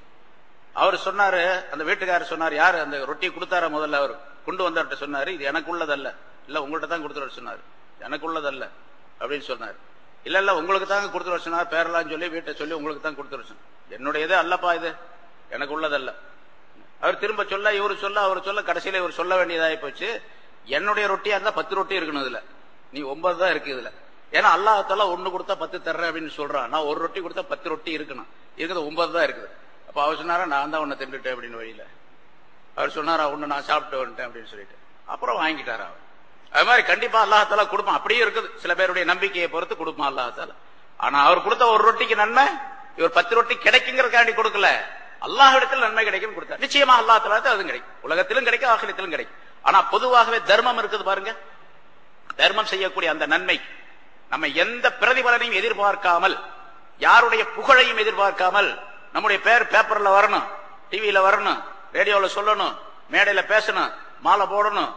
அவர் சொன்னாரு, அந்த வீட்டுக்காரர் சொன்னார், யாரு அந்த ரொட்டி கொடுத்தார முதல்ல அவர் கொண்டு வந்தவர்கிட்ட சொன்னாரு, இது எனக்கு உள்ளதல்ல, இல்ல உங்கள்கிட்ட தான் கொடுத்துட்டு சொன்னாரு. எனக்கு உள்ளதல்ல அப்படின்னு சொன்னாரு. இல்ல உங்களுக்கு தாங்க கொடுத்துட்டு சொன்னார், பேரெல்லாம் சொல்லி வீட்டை சொல்லி உங்களுக்கு தான் கொடுத்துட்டு சொன்னார். என்னுடையது அல்லப்பா, இது எனக்கு உள்ளதல்ல. அவர் திரும்ப சொல்ல, இவரு சொல்ல, அவர் சொல்ல, கடைசியில இவர் சொல்ல வேண்டியதாகி போச்சு. என்னுடைய ரொட்டியா இருந்தா 10 ரொட்டி இருக்கணும், இதுல நீ 9 தான் இருக்கு இதுல. ஏன்னா அல்லாஹ் தஆலா 1 கொடுத்தா 10 தர்றேன் அப்படின்னு சொல்றான். நான் ஒரு ரொட்டி கொடுத்தா 10 ரொட்டி இருக்கணும், இருக்குது 9 தான் இருக்குது. அப்ப அவர் சொன்னாரா, நான் தான் உன்னை தின்னுட்டேன் அப்படின்னு வழியில அவர் சொன்னாரா, ஒன்னு நான் சாப்பிட்டு வந்துட்டேன் அப்படின்னு சொல்லிட்டு அப்புறம் வாங்கிட்டாரா. அவர் அது மாதிரி கண்டிப்பா அல்லாஹ் தஆலா கொடுப்பான். அப்படியே இருக்குது, சில பேருடைய நம்பிக்கையை பொறுத்து கொடுப்பான் அல்லாஹ் தஆலா. ஆனா அவர் கொடுத்த ஒரு ரொட்டிக்கு நன்மை, இவர் 10 ரொட்டி கிடைக்குங்கிறதுக்காண்டி கொடுக்கல, அல்லாஹ்விடத்தில் நன்மை கிடைக்கும் கொடுத்தார். நிச்சயமா அல்லாஹ் தஆலா அதுவும் கிடைக்கும், உலகத்திலும் கிடைக்கும், ஆகிரத்திலும் கிடைக்கும். ஆனா பொதுவாகவே தர்மம் இருக்குது பாருங்க, தர்மம் செய்யக்கூடிய அந்த நன்மை நம்ம எந்த பிரதிபலனையும் எதிர்பார்க்காமல், யாருடைய புகழையும் எதிர்பார்க்காமல், நம்முடைய பேர் பேப்பர்ல வரணும், டிவியில வரணும், ரேடியோல சொல்லணும், மேடையில பேசணும், மாலை போடணும்,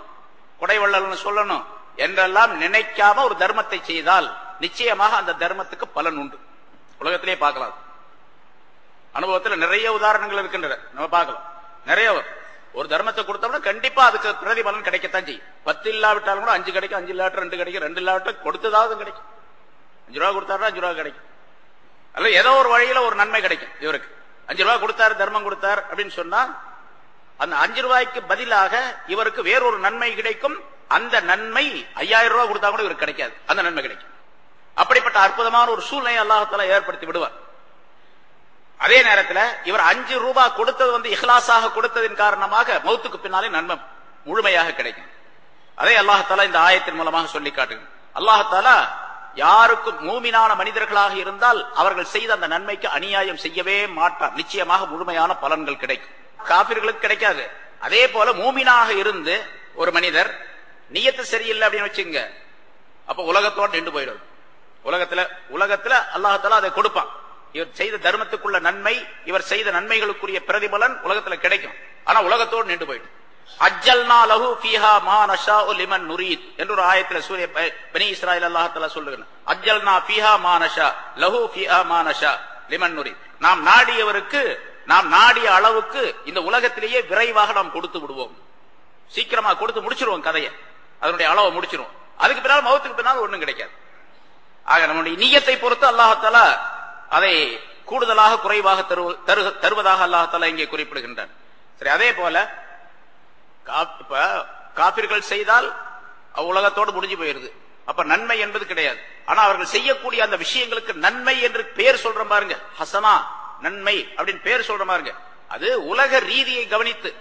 கொடைவள்ளல்னு சொல்லணும் என்றெல்லாம் நினைக்காம ஒரு தர்மத்தை செய்தால் நிச்சயமாக அந்த தர்மத்துக்கு பலன் உண்டு. உலகத்திலே பார்க்கலாம், அனுபவத்தில் நிறைய உதாரணங்கள் இருக்கின்றன, நம்ம பார்க்கலாம். நிறைய ஒரு தர்மத்தை கொடுத்தோம்னா கண்டிப்பா அதுக்கு பிரதிபலன் கிடைக்கத்தான் செய்யும். 10 இல்லாவிட்டாலும் கூட 5 கிடைக்கும், 5 இல்லாட்ட 2 கிடைக்கும், 2 இல்லாட்ட கொடுத்ததாவது கிடைக்கும். 5 ரூபா கொடுத்தாருன்னா 5 ரூபா கிடைக்கும், அல்ல ஏதோ ஒரு வழியில ஒரு நன்மை கிடைக்கும். இவருக்கு 5 ரூபாய் கொடுத்தாரு, தர்மம் கொடுத்தார் அப்படின்னு சொன்னா அந்த 5 ரூபாய்க்கு பதிலாக இவருக்கு வேறொரு நன்மை கிடைக்கும். அந்த நன்மை 5000 ரூபாய் கொடுத்தா கூட இவருக்கு கிடைக்காது, அந்த நன்மை கிடைக்கும். அப்படிப்பட்ட அற்புதமான ஒரு சூழ்நிலை அல்லாஹ் தஆலா ஏற்படுத்தி விடுவார். அதே நேரத்தில் இவர் 5 ரூபாய் கொடுத்தது வந்து இஹ்லாஸாக கொடுத்ததின் காரணமாக மௌத்துக்கு பின்னாலே நன்மை முழுமையாக கிடைக்கும். அதே அல்லாஹ் தஆலா இந்த ஆயத்தின் மூலமாக சொல்லி காட்டுகிறார். அல்லாஹ் தஆலா யாருக்கும் மூமினான மனிதர்களாக இருந்தால் அவர்கள் செய்த அந்த நன்மைக்கு அநியாயம் செய்யவே மாட்டார், நிச்சயமாக முழுமையான பலன்கள் கிடைக்கும். காபிர்களுக்கு கிடைக்காது. அதே போல மூமினாக இருந்து ஒரு மனிதர் நியத்து சரியில்லை அப்படின்னு வச்சுங்க, அப்ப உலகத்தோடு நின்று போயிடும். உலகத்துல அல்லாஹ் தஆலா அதை கொடுப்பான். இவர் செய்த தர்மத்துக்குள்ள நன்மை, இவர் செய்த நன்மைகளுக்குரிய பிரதிபலன் உலகத்துல கிடைக்கும். ஆனா உலகத்தோடு நின்று போயிடும். அஜ்ஜல்னா லஹு ஃபீஹா மா நஷாஉ லிமன் நுரீத் என்ற ஒரு ஆயத்துல சூரிய பனி இஸ்ராயீல் அல்லாஹ் தஆலா சொல்லுகிறார். அஜ்ஜல்னா ஃபீஹா மா நஷா லஹு ஃபீஹா மா நஷா லிமன் நுரீத். நாம் நாடியவருக்கு, நாம் நாடிய அளவுக்கு இந்த உலகத்திலேயே விரைவாக நாம் கொடுத்து விடுவோம். சீக்கிரமா கொடுத்து முடிச்சிருவோம் கதையை, அதனுடைய அளவை முடிச்சிருவோம். அதுக்கு பின்னால் மௌத்துக்கு பின்னால் ஒண்ணும் கிடைக்காது. ஆக நம்முடைய நியத்தை பொறுத்து அல்லாஹ் தஆலா அதை கூடுதலாக குறைவாக தருவதாக அல்லாஹ் தஆலா இங்கே குறிப்பிடுகின்றார். சரி, அதே போல காபிர்கள் செய்தால் உலகத்தோடு முடிஞ்சு போயிருது, அப்ப நன்மை என்பது கிடையாது. ஆனா அவர்கள் செய்யக்கூடிய அந்த விஷயங்களுக்கு நன்மை என்று பெயர் சொல்ற பாருங்க, ஹசனா நன்மை அப்படின்னு பெயர் சொல்ற பாருங்க, அது உலக ரீதியை கவனித்து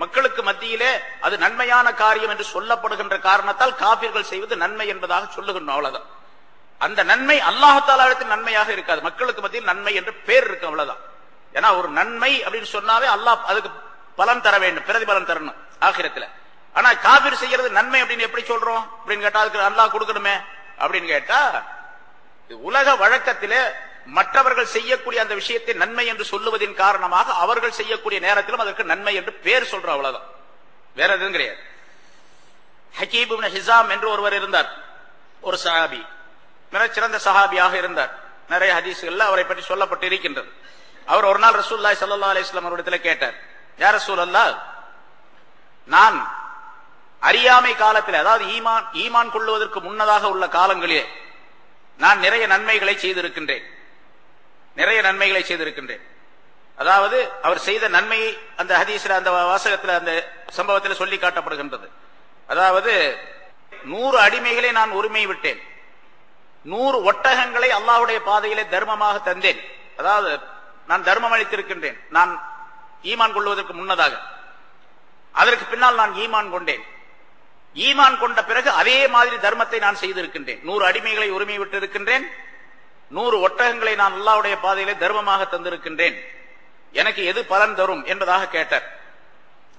மக்களுக்கு மத்தியிலே அது நன்மையான காரியம் என்று சொல்லப்படுகின்ற காரணத்தால் காபிர்கள் செய்வது நன்மை என்பதாக சொல்லுகின்றோம், அவ்வளவுதான். அந்த நன்மை அல்லாஹ் தஆலா இடத்தில் நன்மையாக இருக்காது, மக்களுக்கு மத்தியில் நன்மை என்று பேர் இருக்கு, அவ்வளவுதான். ஏன்னா ஒரு நன்மை அப்படின்னு சொன்னாவே அல்லாஹ் அதுக்கு பலன் தர வேண்டும், பிரதிபலன் தரணும் ஆகிரத்துல. ஆனா காபிர் செய்யறது நன்மை அப்படின்னு எப்படி சொல்றோம் அப்படின்னு கேட்டா அதுக்கு அல்லாஹ் கொடுக்கணுமே அப்படின்னு கேட்டா, உலக வழக்கத்திலே மற்றவர்கள் செய்யக்கூடிய அந்த விஷயத்தை நன்மை என்று சொல்லுவதின் காரணமாக அவர்கள் செய்யக்கூடிய நேரத்திலும் அதற்கு நன்மை என்று பேர் சொல்ற, அவ்வளவுதான், வேற எதுவும் கிடையாது. ஹக்கீம் இப்னு ஹிஸாம் என்று ஒருவர் இருந்தார், ஒரு சஹாபி, மிகச்சிறந்த சஹாபியாக இருந்தார். நிறைய ஹதீஸ்கள்ல அவரை பற்றி சொல்லப்பட்டு இருக்கின்றது. அவர் ஒரு நாள் ரசூலுல்லாஹி ஸல்லல்லாஹு அலைஹி வஸல்லம் அவரிடத்தில் கேட்டார், யா ரசூலல்லாஹ், நான் அறியாமை காலத்தில், அதாவது ஈமான் கொள்ளுவதற்கு முன்னதாக உள்ள காலங்களிலே நான் நிறைய நன்மைகளை செய்திருக்கின்றேன், நிறைய நன்மைகளை செய்திருக்கின்றேன். அதாவது அவர் செய்த நன்மையை அந்த ஹதீஸ்ல, அந்த வாசகத்தில், அந்த சம்பவத்தில் சொல்லி காட்டப்படுகின்றது. அதாவது 100 அடிமைகளை நான் உரிமை விட்டேன், 100 ஒட்டகங்களை அல்லாஹ்வுடைய பாதையிலே தர்மமாக தந்தேன். அதாவது நான் தர்மம் அளித்திருக்கின்றேன் நான் ஈமான் கொள்வதற்கு முன்னதாக. அதற்கு பின்னால் நான் ஈமான் கொண்டேன். ஈமான் கொண்ட பிறகு அதே மாதிரி தர்மத்தை நான் செய்திருக்கின்றேன். 100 அடிமைகளை உரிமை விட்டு இருக்கின்றேன், 100 ஒட்டகங்களை நான் அல்லாஹ்வுடைய பாதையிலே தர்மமாக தந்திருக்கின்றேன். எனக்கு எது பலன் தரும் என்பதாக கேட்டார்.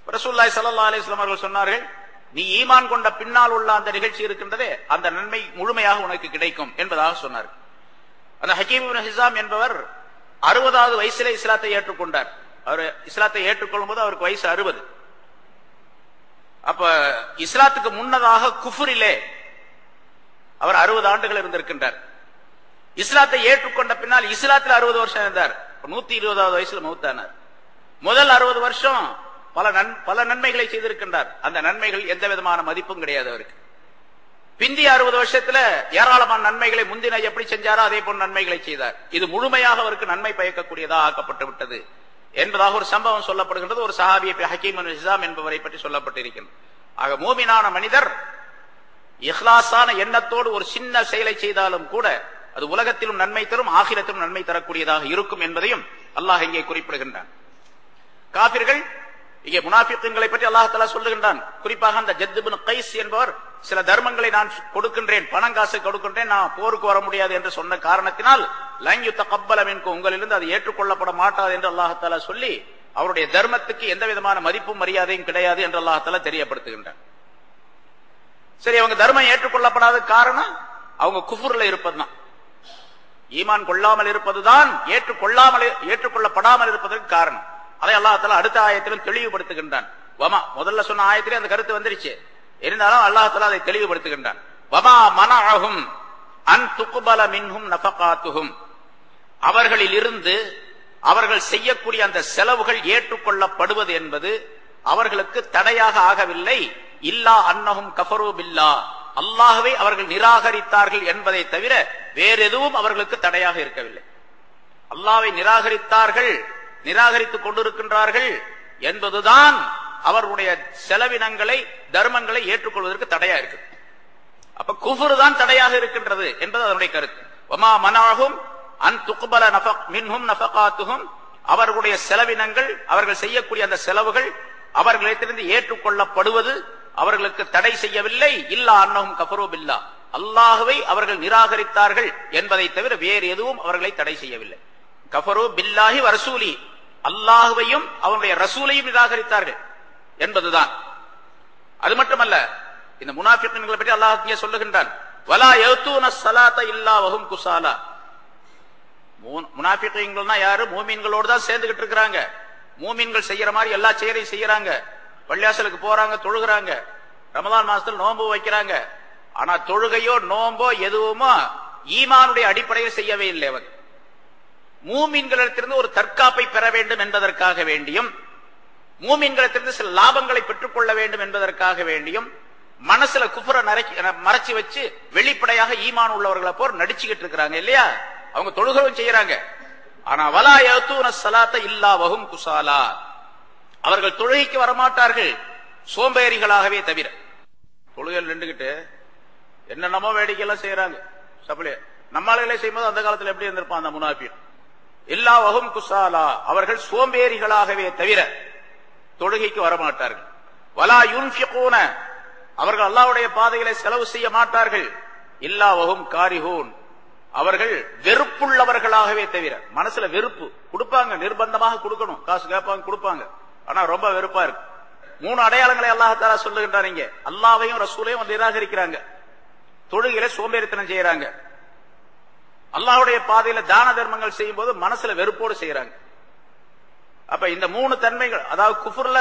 ரசூலுல்லாஹி ஸல்லல்லாஹு அலைஹி வஸல்லம் அவர்கள் சொன்னார்கள், நீ ஈமான் கொண்ட பின்னால் உள்ள அந்த நிகழ்ச்சி இருக்கின்றதே, அந்த நன்மை முழுமையாக உனக்கு கிடைக்கும் என்பதாக சொன்னார். அந்த ஹக்கீம் இப்னு ஹிஸாம் என்பவர் 60வது வயசிலே இஸ்லாத்தை ஏற்றுக்கொண்டார். அவர் இஸ்லாத்தை ஏற்றுக்கொள்ளும் போது அவருக்கு வயசு 60. அப்ப இஸ்லாத்துக்கு முன்னதாக குஃப்ரிலே அவர் 60 ஆண்டுகள் இருந்திருக்கின்றார். இஸ்லாத்தை ஏற்றுக்கொண்ட பின்னால் இஸ்லாத்தில் 60 வருஷம் இருந்தார். 120வது வயசுல மௌத்தானார். முதல் 60 வருஷம் பல நன்மைகளை செய்திருக்கின்றார். அந்த நன்மைகள் எந்த விதமான மதிப்பும் கிடையாது அவருக்கு. பிந்திய 60 வருஷத்துல ஏராளமான நன்மைகளை முந்தின எப்படி செஞ்சாரோ அதே போன்ற நன்மைகளை செய்தார். இது முழுமையாக அவருக்கு நன்மை பயக்கக்கூடியதாக ஆக்கப்பட்டு விட்டது என்பதாக ஒரு சம்பவம் சொல்லப்படுகின்றது. ஒரு சஹாபி ஹக்கீம் இப்னு ஹிஸாம் என்பவரை பற்றி சொல்லப்பட்டிருக்கிறது. ஆக மூமினான மனிதர் இஹ்லாஸான எண்ணத்தோடு ஒரு சின்ன செயலை செய்தாலும் கூட அது உலகத்திலும் நன்மை தரும், ஆகிரத்திலும் நன்மை தரக்கூடியதாக இருக்கும் என்பதையும் அல்லாஹ் இங்கே குறிப்பிடுகின்றான். காபிர்கள், இங்கே முனாஃபிக்குகளை பற்றி அல்லாஹ் தஆலா சொல்லுகின்றான். குறிப்பாக அந்த ஜத் இப்னு கைஸ் என்பவர் சில தர்மங்களை நான் கொடுக்கின்றேன், பணங்காசு கொடுக்கின்றேன், நான் போருக்கு வர முடியாது என்று சொன்ன காரணத்தினால் லன் யுத்தகப்பல மின்கும், உங்களிலிருந்து அது ஏற்றுக்கொள்ளப்பட மாட்டாது என்று அல்லாஹ் தஆலா சொல்லி அவருடைய தர்மத்துக்கு எந்த விதமான மதிப்பும் மரியாதையும் கிடையாது என்று அல்லாஹ் தஆலா தெரியப்படுத்துகின்றான். சரி, அவங்க தர்மம் ஏற்றுக்கொள்ளப்படாத காரணம் அவங்க குஃப்ர்ல இருப்பதுதான், ஈமான் கொள்ளாமல் இருப்பதுதான் ஏற்றுக்கொள்ளப்படாமல் இருப்பதற்கு காரணம். அதை அல்லாஹ் தஆலா அடுத்த ஆயத்திலும் தெளிவுபடுத்துகின்றான். வமா, முதல்ல சொன்ன ஆயத்திலே அந்த கருத்து வந்துருச்சு, இருந்தாலும் அல்லாஹ் தஆலா அதை தெளிவுபடுத்துகின்றான். வமா மனஅஹும் அன் துக்பல மின்ஹும் நஃபகாத்துஹும், அவர்களிலிருந்து அவர்கள் செய்யக்கூடிய அந்த செலவுகள் ஏற்றுக்கொள்ளப்படுவது என்பது அவர்களுக்கு தடையாக ஆகவில்லை. இல்லா அன்னஹும் கஃபரு பில்லாஹ், அல்லாஹ்வை அவர்கள் நிராகரித்தார்கள் என்பதை தவிர வேற எதுவும் அவர்களுக்கு தடையாக இருக்கவில்லை. அல்லாஹ்வை நிராகரித்துக் கொண்டிருக்கின்றார்கள் என்பதுதான் அவர்களுடைய செலவினங்களை தர்மங்களை ஏற்றுக்கொள்வதற்கு தடையா இருக்கு. அப்ப குஃப்ர் தான் தடையாக இருக்கின்றது என்பது அதனுடைய கருத்து. வமா மனஅஹும் அன் துக்பல மின்ஹும் நஃபகாத்துஹும், அவர்களுடைய செலவினங்கள், அவர்கள் செய்யக்கூடிய அந்த செலவுகள் அவர்களிடத்திலிருந்து ஏற்றுக்கொள்ளப்படுவது அவர்களுக்கு தடை செய்யவில்லை. இல்லா அன்னஹும் கஃபரு பில்லாஹ், அல்லாஹ்வை அவர்கள் நிராகரித்தார்கள் என்பதை தவிர வேறு எதுவும் அவர்களை தடை செய்யவில்லை. கஃபரு பில்லாஹி வ ரசூலி, அல்லாஹ்வையும் அவருடைய ரசூலையும் நிராகரித்தார்கள் என்பதுதான். அது மட்டுமல்ல, இந்த முனாஃபிக்குகளை பற்றி அல்லாஹ் இங்கே சொல்லுகின்றான், வலா யௌதூன ஸலாத இல்லா வஹும் குஸாலா. முனாஃபிக்குகள்னா யாரு? மூமின்களோடு தான் சேர்ந்துகிட்டு இருக்காங்க. மூமின்கள் செய்யற மாதிரி எல்லா செயலையும் செய்யறாங்க, பள்ளியாசலுக்கு போறாங்க, தொழுகிறாங்க, ரமலான் மாசத்துல நோன்பு வைக்கிறாங்க. ஆனா தொழுகையோ நோன்போ எதுவுமோ ஈமானுடைய அடிப்படையில் செய்யவே இல்லை. அவர் மூமின்களிடத்திலிருந்து ஒரு தற்காப்பை பெற வேண்டும் என்பதற்காக வேண்டியும், மூமின்களிடத்திலிருந்து சில லாபங்களை பெற்றுக் கொள்ள வேண்டும் என்பதற்காக வேண்டியும் மனசுல குஃப்ர மறைச்சு வச்சு வெளிப்படையாக ஈமான் உள்ளவர்களை போர் நடிச்சுக்கிட்டு இருக்கிறாங்க இல்லையா? அவங்க தொழுகவும் செய்யறாங்க. ஆனா வலா யௌதூன ஸலாத இல்லா வஹும் குஸாலா, அவர்கள் தொழுகைக்கு வரமாட்டார்கள் சோம்பேறிகளாகவே தவிர. தொழுகையில் நின்றுகிட்டு என்னென்னமோ வேடிக்கையெல்லாம் செய்யறாங்க. சபையில நம்மளாலே செய்யும்போது அந்த காலத்துல எப்படி இருந்திருப்பான் அந்த முனாஃபிக்? இல்லா வஹும் குஸாலா, அவர்கள் சோம்பேறிகளாகவே தவிர தொழுகைக்கு வரமாட்டார்கள். வலா யுன்ஃபிகூன, அவர்கள் அல்லாஹ்வுடைய பாதையிலே செலவு செய்ய மாட்டார்கள். இல்லா வஹும் காரிஹூன், அவர்கள் வெறுப்புள்ளவர்களாகவே தவிர. மனசுல வெறுப்பு, கொடுப்பாங்க, நிர்பந்தமாக கொடுக்கணும், காசு கேட்பாங்க, கொடுப்பாங்க, ஆனா ரொம்ப வெறுப்பா இருக்கு. 3 அடையாளங்களை அல்லாஹ் தஆலா சொல்லுகின்றார் இங்க. அல்லாஹ்வையும் ரசூலையும் நிராகரிக்கிறாங்க, தொழுகையில சோம்பேறித்தனம் செய்யறாங்க, அல்லாஹ்வுடைய பாதையில தான தர்மங்கள் செய்யும் போது மனசுல வெறுப்போடு செய்யறாங்க. அப்ப இந்த 3 தன்மைகள், அதாவது குஃப்ர்ல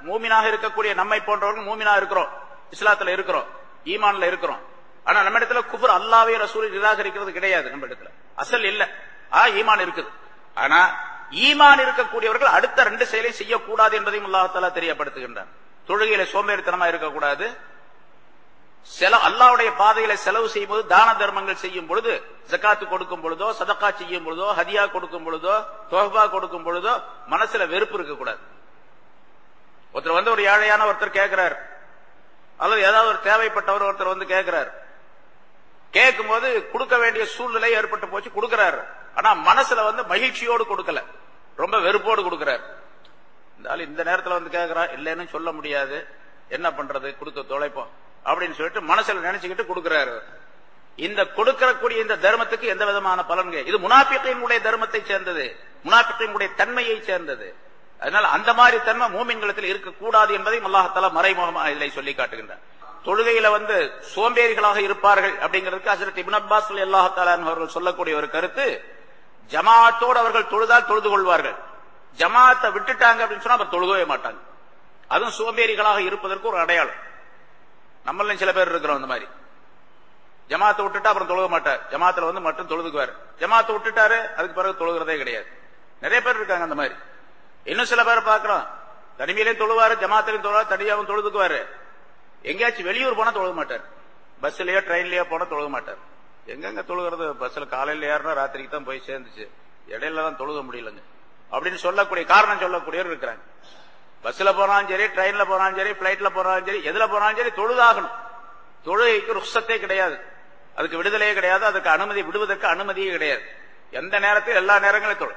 மூமினாக இருக்கக்கூடிய நம்மை போன்றவர்கள் மூமினா இருக்கிறோம், இஸ்லாத்துல இருக்கிறோம், ஈமான்ல இருக்கிறோம். ஆனா நம்ம இடத்துல குஃப்ர் அல்லாஹ்வை ரசூலை நிராகரிக்கிறது கிடையாது. நம்ம இடத்துல அசல் இல்ல, ஈமான் இருக்குது. ஆனா ஈமான் இருக்கக்கூடியவர்கள் அடுத்த 2 செயலையும் செய்யக்கூடாது என்பதையும் அல்லாஹ் தஆலா தெரியப்படுத்துகின்றான். தொழுகையில சோம்பேறித்தனமா இருக்கக்கூடாது, அல்லாஹ்வுடைய பாதையில செலவு செய்யும் போது, தான தர்மங்கள் செய்யும் பொழுது, ஜகாத்து கொடுக்கும் பொழுதோ, சதகா செய்யும் பொழுதோ, ஹதியா கொடுக்கும் பொழுதோ, தொஹ்பா கொடுக்கும் பொழுதோ மனசுல வெறுப்பு இருக்கக்கூடாது. ஒருத்தர் வந்து ஒரு ஏழையான ஒருத்தர் கேட்கிறார், அல்லது ஏதாவது ஒரு தேவைப்பட்டவர் ஒருத்தர் வந்து கேட்கிறார். கேட்கும் போது கொடுக்க வேண்டிய சூழ்நிலை ஏற்பட்டு போச்சு, கொடுக்கிறார். ஆனா மனசுல வந்து மகிழ்ச்சியோடு கொடுக்கல, ரொம்ப வெறுப்போடு கொடுக்கிறார். இந்த நேரத்துல வந்து கேட்கிறா, இல்லைன்னு சொல்ல முடியாது, என்ன பண்றது, கொடுத்து தொலைப்போம் அப்படின்னு சொல்லிட்டு மனசுல நினைச்சுக்கிட்டு கொடுக்கிறாரு. இந்த கொடுக்கக்கூடிய இந்த தர்மத்துக்கு எந்த விதமான பலன்கள்? இது முனாஃபிகீன்களுடைய தர்மத்தை சேர்ந்தது, முனாஃபிகீன்களுடைய தன்மையை சேர்ந்தது. அதனால அந்த மாதிரி தன்மை மூமின்களிடத்தில் இருக்கக்கூடாது என்பதை அல்லாஹ் தஆலா மறைமுகமாக இதிலே சொல்லி காட்டுகின்றார். தொழுகையில வந்து சோம்பேறிகளாக இருப்பார்கள் அப்படிங்கிறதுக்கு ஹஜ்ரத் இப்னு அப்பாஸ் ரலியல்லாஹு தஆலா அவர்கள் சொல்லக்கூடிய ஒரு கருத்து, ஜமாஅத்தோடு அவர்கள் தொழுதால் தொழுது கொள்வார்கள், ஜமாஅத்தை விட்டுட்டாங்க அப்படின்னு சொன்னா அவர் தொழுகவே மாட்டாங்க. அதுவும் சோம்பேறிகளாக இருப்பதற்கு ஒரு அடையாளம். நம்மளும் சில பேர் இருக்கிறோம் அந்த மாதிரி, ஜமாத்தை விட்டுட்டா அப்புறம் தொழுக மாட்டார், ஜமாத்துல வந்து மட்டும் தொழுதுக்குவார். ஜமாத்தை விட்டுட்டாரு, அதுக்கு பிறகு தொழுகிறதே கிடையாது. நிறைய பேர் இருக்காங்க அந்த மாதிரி. இன்னும் சில பேர் பாக்குறோம், தனிமையிலையும் தொழுவாரு, ஜமாத்திலையும் தொழுவாரு, தனியாவும் தொழுதுக்குவாரு. எங்கேயாச்சும் வெளியூர் போனா தொழுக மாட்டார், பஸ்லயோ ட்ரெயின்லயோ போனா தொழுக மாட்டார். எங்கெங்க தொழுகிறது, பஸ்ல காலையில ஏறினா ராத்திரிக்கு தான் போய் சேர்ந்துச்சு, இடையில தான் தொழுக முடியலங்க அப்படின்னு சொல்லக்கூடிய காரணம் சொல்லக்கூடியவர் இருக்கிறாங்க. பஸ்ல போனாலும் சரி, ட்ரெயின்ல போனாலும் சரி, பிளைட்ல போனாலும் சரி, எதுல போனாலும் சரி தொழுதாகணும். தொழுகைக்கு ருக்ஸத்தே கிடையாது, அதுக்கு விடுதலையே கிடையாது, அதுக்கு அனுமதி, விடுவதற்கு அனுமதியே கிடையாது. எந்த நேரத்தில் எல்லா நேரங்களும் தொழு.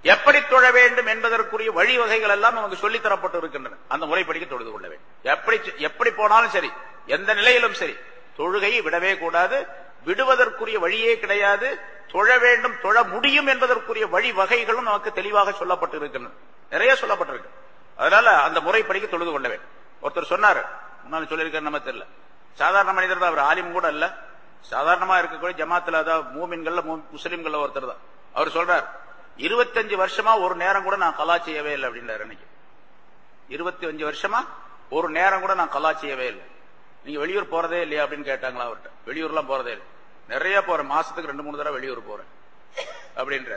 எப்படி தொழ வேண்டும் என்பதற்குரிய வழிவகைகள் எல்லாம் நமக்கு சொல்லித் தரப்பட்டு இருக்கின்றன. அந்த முறைப்படிக்கு தொழுது கொள்ள வேண்டும். எப்படி போனாலும் சரி, எந்த நிலையிலும் சரி, தொழுகையை விடவே கூடாது. விடுவதற்குரிய வழியே கிடையாது. தொழ வேண்டும், தொழ முடியும் என்பதற்குரிய வழிவகைகளும் நமக்கு தெளிவாக சொல்லப்பட்டு இருக்கின்றன, நிறைய சொல்லப்பட்டிருக்கு. அதனால அந்த முறைப்படிக்கு தொழுது கொள்ள வேண்டும். ஒருத்தர் சொன்னாரு, முன்னாள் சொல்லியிருக்காரு நம்ம தெரியல, சாதாரண மனிதர் தான் அவர், ஆலிம் கூட அல்ல, சாதாரணமா இருக்கக்கூடிய ஜமாத்துல, அதாவது மூமின்கள்ல முஸ்லிம்கள்ல ஒருத்தர் தான். அவர் சொல்றார், 25 வருஷமா ஒரு நேரம் கூட நான் கலா செய்யவே இல்லை அப்படின்றாரு. இன்னைக்கு 25 வருஷமா ஒரு நேரம் கூட நான் கலா செய்யவே இல்லை. நீங்க வெளியூர் போறதே இல்லையா அப்படின்னு கேட்டாங்களா அவர்கிட்ட. வெளியூர்லாம் போறதே இல்லை, நிறைய போறேன், மாசத்துக்கு 2-3 தடவை வெளியூர் போறேன் அப்படின்ற.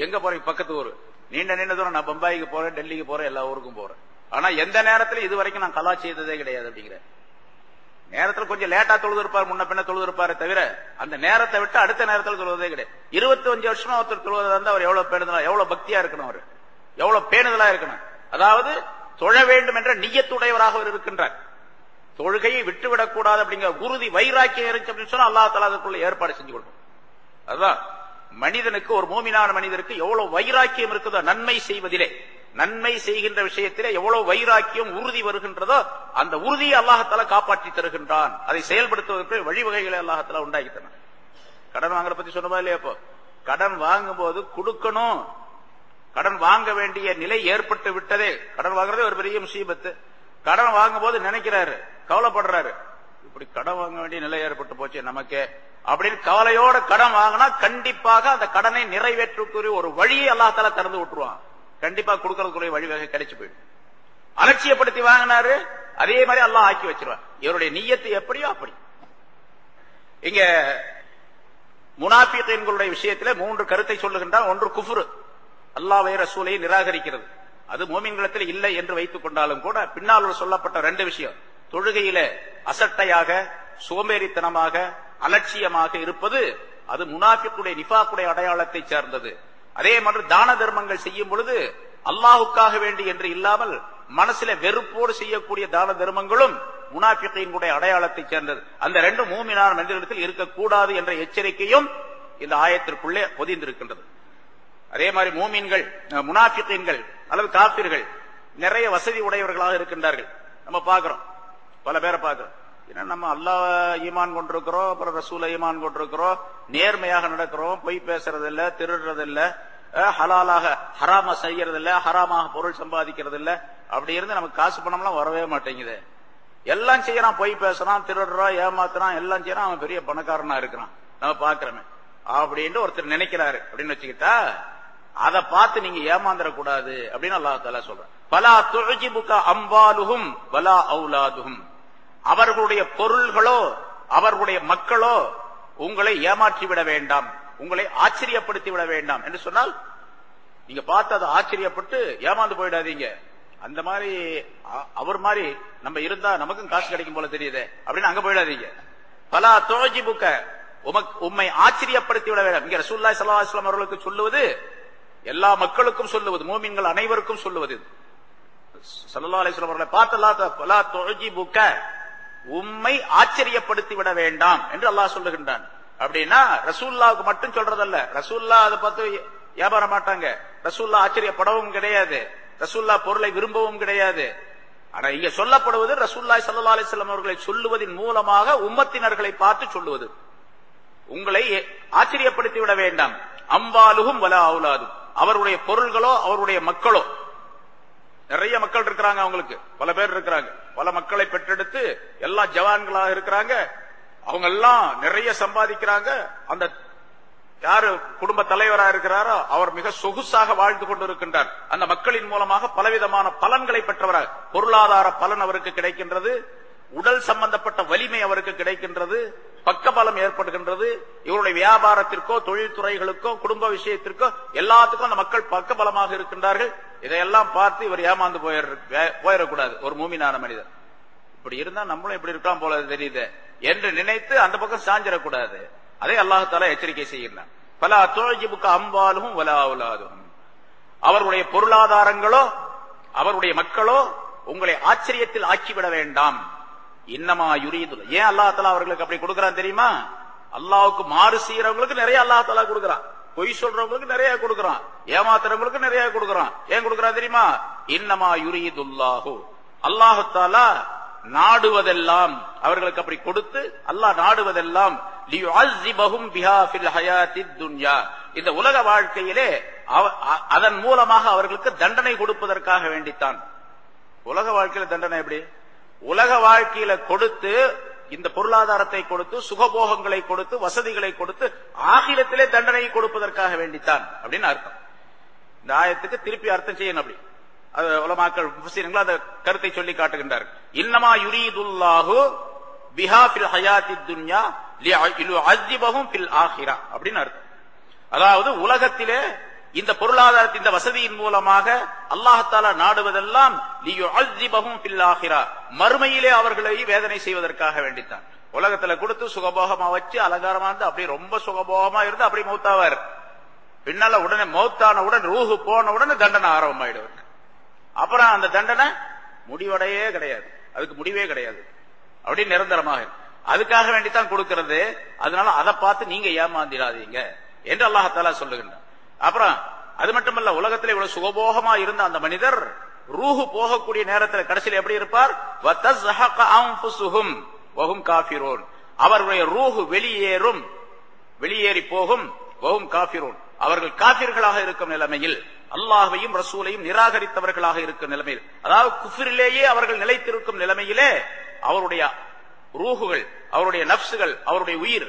எங்க போறீங்க? பக்கத்து ஊர். நீண்ட தூரம் நான் பம்பாய்க்கு போறேன், டெல்லிக்கு போறேன், எல்லா ஊருக்கும் போறேன். ஆனா எந்த நேரத்துல இது வரைக்கும் நான் கலா செய்ததே கிடையாது அப்படிங்கிற. நேரத்துல கொஞ்சம் லேட்டா தொழுது இருப்பார், முன்ன பின்ன தொழுது இருப்பாரு தவிர அந்த நேரத்தை விட்டு அடுத்த நேரத்தில் தொழுவதே கிடையாது. 25 வருஷமா ஒருத்தர் தொழுவதா இருந்தா அவர் எவ்வளவு பேணுதலா, எவ்வளவு பக்தியா இருக்கணும், அவர் எவ்வளவு பேணுதலா இருக்கணும். அதாவது தொழ வேண்டும் என்ற நிய்யத்துடையவராக அவர் இருக்கின்றார். தொழுகையை விட்டுவிடக் கூடாது அப்படிங்கிற உறுதி, வைராக்கியம் இருந்துச்சு அப்படின்னு சொன்னா அல்லாஹ் தஆலா அதுக்குள்ள ஏற்பாடு செஞ்சு கொடுக்கும். அதுதான் மனிதனுக்கு, ஒரு மூமினான மனிதனுக்கு எவ்வளவு வைராக்கியம் இருக்குதோ நன்மை செய்வதிலே, நன்மை செய்கின்ற விஷயத்திலே எவ்வளவு வைராக்கியம், உறுதி வருகின்றதோ அந்த உறுதியை அல்லாஹ் தஆலா காப்பாற்றி தருகின்றான். அதை செயல்படுத்துவதற்கு வழிவகைகளை அல்லாஹ் தஆலா உண்டாக்கி தரான். கடன் வாங்குற பத்தி சொன்னமா இல்லையா? இப்போ கடன் வாங்கும் போது கொடுக்கணும், கடன் வாங்க வேண்டிய நிலை ஏற்பட்டு விட்டதே. கடன் வாங்குறதே ஒரு பெரிய முசீபத்து. கடன் வாங்கும் போது நினைக்கிறாரு, கவலைப்படுறாரு, இப்படி கடன் வாங்க வேண்டிய நிலை ஏற்பட்டு போச்சு நமக்கு அப்படின்னு கவலையோட கடன் வாங்கினா கண்டிப்பாக அந்த கடனை நிறைவேற்றக்கூடிய ஒரு வழியை அல்லாஹ் தஆலா திறந்து விட்டுருவான். கண்டிப்பா கொடுக்கறதுக்குரிய வழிவகை கிடைச்சு போயிடும். அலட்சியப்படுத்தி வாங்கினாரு, அதே மாதிரி அல்லாஹ் ஆக்கி வச்சிருவான். இவருடைய நிய்யத்து எப்படியோ அப்படி. இங்க முனாஃபிகீன்களுடைய விஷயத்திலே 3 கருத்தை சொல்லுகின்றார். ஒன்று குஃப்ர், அல்லாஹ்வை ரசூலை நிராகரிக்கிறது. அது மூமின்களிடத்தில் இல்லை என்று வைத்துக் கொண்டாலும் கூட பின்னால் சொல்லப்பட்ட 2 விஷயம், தொழுகையிலே அசட்டையாக, சோம்பேறித்தனமாக, அலட்சியமாக இருப்பது, அது முனாஃபிக்குடைய, நிஃபாக்குடைய அடையாளத்தை சேர்ந்தது. அதே மாதிரி தான தர்மங்கள் செய்யும் பொழுது அல்லாஹுக்காக வேண்டி என்று இல்லாமல் மனசில வெறுப்போடு செய்யக்கூடிய தான தர்மங்களும் முனாஃபிகீன்களுடைய அடையாளத்தை சேர்ந்தது. அந்த 2 மூமினான மனிதர்களிடத்தில் இருக்கக்கூடாது என்ற எச்சரிக்கையும் இந்த ஆயத்திற்குள்ளே பொதிந்திருக்கின்றது. அதே மாதிரி மூமின்கள், முனாஃபிகீன்கள் அல்லது காபிர்கள் நிறைய வசதி உடையவர்களாக இருக்கின்றார்கள். நம்ம பார்க்கிறோம், பல பேரை பார்க்கிறோம். ஏன்னா நம்ம அல்லாஹ் ஈமான் கொண்டிருக்கிறோம், அப்புறம் ரசூலை ஈமான் கொண்டிருக்கிறோம், நேர்மையாக நடக்கிறோம், பொய் பேசுறது இல்ல, திருடுறது இல்ல, ஹலாலாக ஹராமா செய்யறது இல்ல, ஹராமாக பொருள் சம்பாதிக்கிறது இல்ல. அப்படி இருந்து நமக்கு காசு பணம்லாம் வரவே மாட்டேங்குது. எல்லாம் செய்யறான், பொய் பேசுறான், திருடுறான், ஏமாத்துறான், எல்லாம் செய்யறான், அவன் பெரிய பணக்காரனா இருக்கிறான். நம்ம பாக்குறோமே. அப்படின்னு ஒருத்தர் நினைக்கிறாரு அப்படின்னு வச்சுக்கிட்டா அதை பார்த்து நீங்க ஏமாந்துடக்கூடாது அப்படின்னு அல்லாஹ் தஆலா சொல்றார். பலா துஜிபுக அம்வாலுஹும் வலா அவுலாதுஹும், அவர்களுடைய பொருள்களோ அவர்களுடைய மக்களோ உங்களை ஏமாற்றி விட வேண்டாம், உங்களை ஆச்சரியப்படுத்தி விட வேண்டாம் என்று சொன்னால் நீங்க பார்த்து அதை ஆச்சரியப்பட்டு ஏமாந்து போயிடாதீங்க. அந்த மாதிரி அவர் மாதிரி நம்ம இருந்தா நமக்கும் காசு கிடைக்கும் போல தெரியுது அப்படின்னு அங்க போயிடாதீங்க. பலா துஜிபுக, உம்மை ஆச்சரியப்படுத்தி விட வேண்டாம். இங்க ரசூலுல்லாஹி ஸல்லல்லாஹு அலைஹி வஸல்லம் அவர்களுக்கு சொல்லுவது எல்லா மக்களுக்கும் சொல்லுவது, மூமின்கள் அனைவருக்கும் சொல்லுவது. ஸல்லல்லாஹு அலைஹி வஸல்லம் அவர்களை பார்த்து அல்லாஹ் பலா துஜிபுக, உம்மை ஆச்சரியப்படுத்தி விட வேண்டாம் என்று அல்லாஹ் சொல்லுகின்றான். அப்படின்னா ரசூலுல்லாஹ்வுக்கு மட்டும் சொல்றதல்ல, ரசூலுல்லாஹ் அதை பார்த்து வியாபார மாட்டாங்க, ரசூலுல்லாஹ் ஆச்சரியப்படவும் கிடையாது, ரசூலுல்லாஹ் பொருளை விரும்பவும் கிடையாது. ஆனா இங்க சொல்லப்படுவது ரசூலுல்லாஹி ஸல்லல்லாஹு அலைஹி வஸல்லம் அவர்களை சொல்லுவதின் மூலமாக உம்மத்தினர்களை பார்த்து சொல்லுவது, உங்களை ஆச்சரியப்படுத்தி விட வேண்டாம். அம்வாலுஹும் வலா அவுலாதும், அவருடைய பொருள்களோ அவருடைய மக்களோ, நிறைய மக்கள் இருக்கிறாங்க, அவங்களுக்கு பல பேர் இருக்கிறாங்க, பல மக்களை பெற்றெடுத்து எல்லாம் ஜவான்களாக இருக்கிறாங்க, அவங்க எல்லாம் நிறைய சம்பாதிக்கிறாங்க. அந்த யாரு குடும்ப தலைவராக இருக்கிறாரோ அவர் மிக சொகுசாக வாழ்ந்து கொண்டிருக்கின்றார். அந்த மக்களின் மூலமாக பலவிதமான பலன்களை பெற்றவராக, பொருளாதார பலன் அவருக்கு கிடைக்கின்றது, உடல் சம்பந்தப்பட்ட வலிமை அவருக்கு கிடைக்கின்றது, பக்கபலம் ஏற்படுகின்றது. இவருடைய வியாபாரத்திற்கோ தொழில்துறைகளுக்கோ குடும்ப விஷயத்திற்கோ எல்லாத்துக்கும் அந்த மக்கள் பக்கபலமாக இருக்கின்றார்கள். இதையெல்லாம் பார்த்து இவர் ஏமாந்து போயிடக்கூடாது. ஒரு மூமினான மனிதர் இப்படி இருந்தா நம்மளும் இப்படி இருக்கலாம் போல தெரியுது என்று நினைத்து அந்த பக்கம் சாஞ்சிடக்கூடாது. அதை அல்லாஹ் தஆலா எச்சரிக்கை செய்கிறார். பலா துஜிபுக அம்வாலுஹும் வலா அவுலாதுஹும், அவருடைய பொருளாதாரங்களோ அவருடைய மக்களோ உங்களை ஆச்சரியத்தில் ஆக்கிவிட வேண்டாம். இன்னமா யுரீது, ஏன் அல்லாஹ் தஆலா அவர்களுக்கு அப்படி கொடுக்கறான் தெரியுமா? அல்லாஹ்வுக்கு மாறு செய்யறவங்களுக்கு நிறைய அல்லாஹ் தஆலா கொடுக்கறான், பொய் சொல்றவங்களுக்கு நிறைய கொடுக்கறான், ஏமாத்துறவங்களுக்கு நிறைய கொடுக்கறான். ஏன் கொடுக்கறான் தெரியுமா? இன்னமா யுரீதுல்லாஹு, அல்லாஹ் தஆலா நாடுவதெல்லாம் அவர்களுக்கு அப்படி கொடுத்து, அல்லாஹ் நாடுவதெல்லாம் லியுஅஸிபஹும் பிஹா ஃபில் ஹயாத்தித் துன்யா, இந்த உலக வாழ்க்கையிலே அதன் மூலமாக அவர்களுக்கு தண்டனை கொடுப்பதற்காக வேண்டித்தான். உலக வாழ்க்கையில தண்டனை எப்படி? உலக வாழ்க்கையில கொடுத்து, இந்த பொருளாதாரத்தை கொடுத்து, சுகபோகங்களை கொடுத்து, வசதிகளை கொடுத்து, ஆகிலத்திலே தண்டனை கொடுப்பதற்காக வேண்டித்தான் அப்படின்னு அர்த்தம். இந்த ஆயத்துக்கு திருப்பி அர்த்தம் செய்யணும். அப்படி அது உலமாக்கள் முஃபஸிர்கள் அந்த கருத்தை சொல்லி காட்டுகின்றார்கள். இன்னமா யுரீதுல்லாஹு பிஹா ஃபில் ஹயாத்தித் துன்யா லியுஅஸிபஹும் ஃபில் ஆখিরা அப்படின்னு அர்த்தம். அதாவது உலகத்திலே இந்த பொருளாதாரத்தின் இந்த வசதியின் மூலமாக அல்லாஹ் தஆலா நாடுவதெல்லாம் லியுஅஸிபஹும் ஃபில் ஆখিরা, மறுமையிலே அவர்களை வேதனை செய்வதற்காக வேண்டித்தான். உலகத்துல கொடுத்து சுகபோகமா வச்சு அலங்காரமா இருந்து அப்படி ரொம்ப சுகபோகமா இருந்து அப்படி மௌத்தாவார். பின்னால உடனே மௌத்தான உடனே ரூஹு போன உடனே தண்டனை ஆரம்பமாயிடுவார். அப்புறம் அந்த தண்டனை முடிவடையே கிடையாது, அதுக்கு முடிவே கிடையாது, அப்படி நிரந்தரமாக. அதுக்காக வேண்டித்தான் கொடுக்கிறது. அதனால அதை பார்த்து நீங்க ஏமாந்திராதீங்க என்று அல்லாஹ் தஆலா சொல்லுகின்றார். அப்புறம் அது மட்டுமல்ல, உலகத்தில் இவ்வளவு சுகபோகமா இருந்த அந்த மனிதர் ரூஹு போகக்கூடிய நேரத்தில் கடைசியில் எப்படி இருப்பார்? வதஸ்ஹக அன்ஃபுசுஹும் வஹும் காஃபிரூன், அவர்களுடைய ரூஹு வெளியேறி போகும். வஹும் காஃபிரூன், அவர்கள் காஃபிர்களாக இருக்கும் நிலைமையில், அல்லாஹ்வையும் ரசூலையும் நிராகரித்தவர்களாக இருக்கும் நிலைமையில், அதாவது குஃப்ரிலேயே அவர்கள் நிலைத்திருக்கும் நிலைமையிலே அவருடைய ரூஹுகள், அவருடைய நஃப்சுகள், அவருடைய உயிர்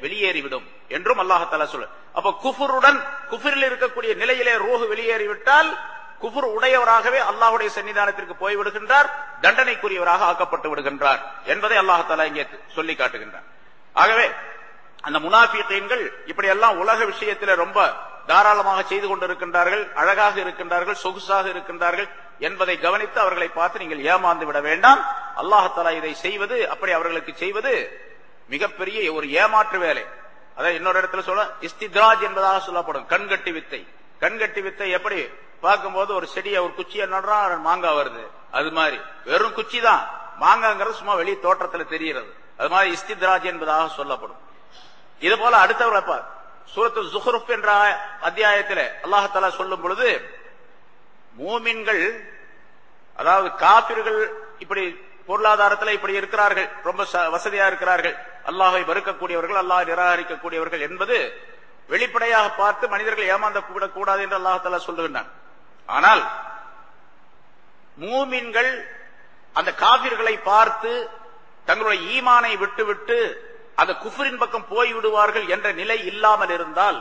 வெளியேறிவிடும் என்றும் அல்லாஹ் தஆலா சொல்ல. அப்ப குஃப்ரில் இருக்கக்கூடிய நிலையிலே ரூஹு வெளியேறிவிட்டால் குஃப்ர் உடையவராகவே அல்லாஹ்வுடைய சன்னிதானத்திற்கு போய்விடுகின்றார், தண்டனைக்குரியவராக ஆக்கப்பட்டு விடுகின்றார் என்பதை அல்லாஹ் தஆலா இங்கே சொல்லி காட்டுகின்றார். ஆகவே அந்த முனாஃபிகீன்கள் இப்படி எல்லாம் உலக விஷயத்தில் ரொம்ப தாராளமாக செய்து கொண்டிருக்கின்றார்கள், அழகாக இருக்கின்றார்கள், சொகுசாக இருக்கின்றார்கள் என்பதை கவனித்து அவர்களை பார்த்து நீங்கள் ஏமாந்து விட வேண்டாம். அல்லாஹ் தஆலா இதை செய்வது, அப்படி அவர்களுக்கு செய்வது மிகப்பெரிய ஒரு ஏமாற்று வேலை. அதாவது இன்னொரு இடத்துல சொல்ல இஸ்தித்ராஜ் என்பதாக சொல்லப்படும் கண்கட்டி வித்தை. கண்கட்டி வித்தை எப்படி பார்க்கும்போது ஒரு செடியை ஒரு குச்சியை நடுறான், மாங்காய் வருது, அது மாதிரி வெறும் குச்சி தான், மாங்காங்கிறது சும்மா வெளி தோற்றத்தில் தெரிகிறது. அது மாதிரி இஸ்தித்ராஜ் என்பதாக சொல்லப்படும். இது போல அடுத்தவர் சூரத்து ஸுஹ்ருஃப் என்ற அத்தியாயத்தில் அல்லாஹ் தஆலா சொல்லும் பொழுது, மூமின்கள் அதாவது காபிர்கள் இப்படி பொருளாதாரத்தில் இப்படி இருக்கிறார்கள், ரொம்ப வசதியா இருக்கிறார்கள், அல்லாஹை வெறுக்கக்கூடியவர்கள், அல்லாஹ் நிராகரிக்கக்கூடியவர்கள் என்பது வெளிப்படையாக பார்த்து மனிதர்கள் ஏமாந்து விடக்கூடாது என்று அல்லாஹ் தஆலா சொல்லுகின்றான். ஆனால் மூமின்கள் அந்த காபிர்களை பார்த்து தங்களுடைய ஈமானை விட்டுவிட்டு அந்த குஃப்ரின் பக்கம் போய்விடுவார்கள் என்ற நிலை இல்லாமல் இருந்தால்,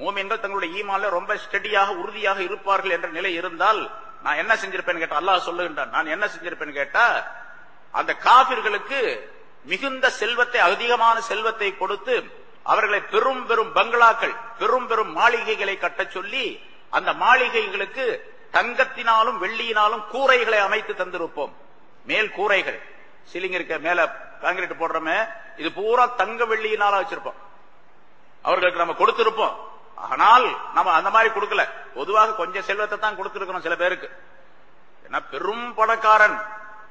மூமின்கள் தங்களுடைய ஈமான்ல ரொம்ப ஸ்டெடியாக உறுதியாக இருப்பார்கள் என்ற நிலை இருந்தால், நான் என்ன செஞ்சிருப்பேன்னு கேட்டா, அல்லாஹ் சொல்லுகின்றான், நான் என்ன செஞ்சிருப்பேன்னு கேட்டா, அந்த காபிர்களுக்கு மிகுந்த செல்வத்தை, அதிகமான செல்வத்தை கொடுத்து அவர்களை பெரும் பெரும் பங்களாக்கள், பெரும் பெரும் மாளிகைகளை கட்டச் சொல்லி, அந்த மாளிகைகளுக்கு தங்கத்தினாலும் வெள்ளியினாலும் கூரைகளை அமைத்து தந்திருப்போம். மேல் கூரைகள், சீலிங் இருக்க மேல காங்கிரீட் போடுறோமே, இது பூரா தங்க வெள்ளியினால வச்சிருப்போம். அவர்களுக்கு நம்ம கொடுத்திருப்போம். ஆனால் நம்ம அந்த மாதிரி கொடுக்கல. பொதுவாக கொஞ்சம் செல்வத்தை தான் கொடுத்திருக்கிறோம் சில பேருக்கு. ஏன்னா பெரும் பணக்காரன்,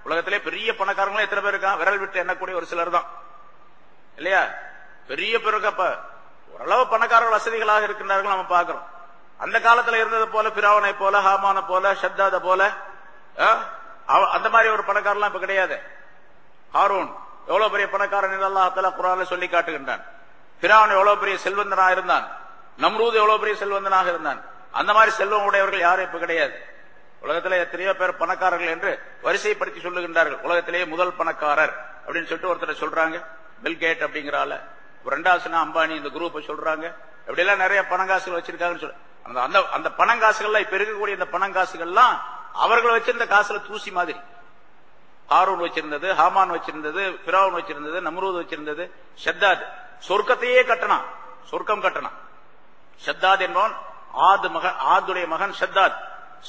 உலகத்திலே பெரிய பணக்காரங்களும் எத்தனை பேர் இருக்கான்? விரல் விட்டு எண்ணக்கூடிய ஒரு சிலர் தான் இல்லையா? பெரிய பேருக்கு அப்ப ஓரளவு பணக்காரர்கள் வசதிகளாக இருக்கின்றார்கள் நம்ம பார்க்கிறோம். அந்த காலத்துல இருந்தது போல பிராவனை போல, ஹாமான போல, ஷத்தாத போல அந்த மாதிரி ஒரு பணக்காரலாம் இப்ப கிடையாது. ஹாரூன் எவ்வளவு பெரிய பணக்காரன் என்று அல்லாஹ் தஆலா குர்ஆன்ல சொல்லி காட்டுகின்றான். பிராவன் எவ்வளவு பெரிய செல்வந்தனாக இருந்தான், நம்ரூத் எவ்வளவு பெரிய செல்வந்தனாக இருந்தான். அந்த மாதிரி செல்வம் உடையவர்கள் யாரும் இப்ப கிடையாது. உலகத்திலே எத்தனையோ பேர் பணக்காரர்கள் என்று வரிசைப்படுத்தி சொல்லுகின்றார்கள். உலகத்திலேயே முதல் பணக்காரர் அப்படின்னு சொல்லிட்டு ஒருத்தர் சொல்றாங்க, பில்கேட் அப்படிங்கிறால. ரெண்டாவது அம்பானி, இந்த குரூப் சொல்றாங்க. இப்படி எல்லாம் நிறைய பணங்காசுகள் வச்சிருக்காங்கன்னு சொல்ல. அந்த பணங்காசுகள்லாம் இப்ப இருக்கக்கூடிய இந்த பணங்காசுகள்லாம் அவர்கள் வச்சிருந்த காசுல தூசி மாதிரி. ஹாரூன் வச்சிருந்தது, ஹாமான் வச்சிருந்தது, பிராவுன் வச்சிருந்தது, நம்ரூத் வச்சிருந்தது, ஷத்தாத் சொர்க்கத்தையே கட்டணான், சொர்க்கம் கட்டணான். ஷத்தாத் என்பவன் ஆதுடைய மகன் ஷத்தாத்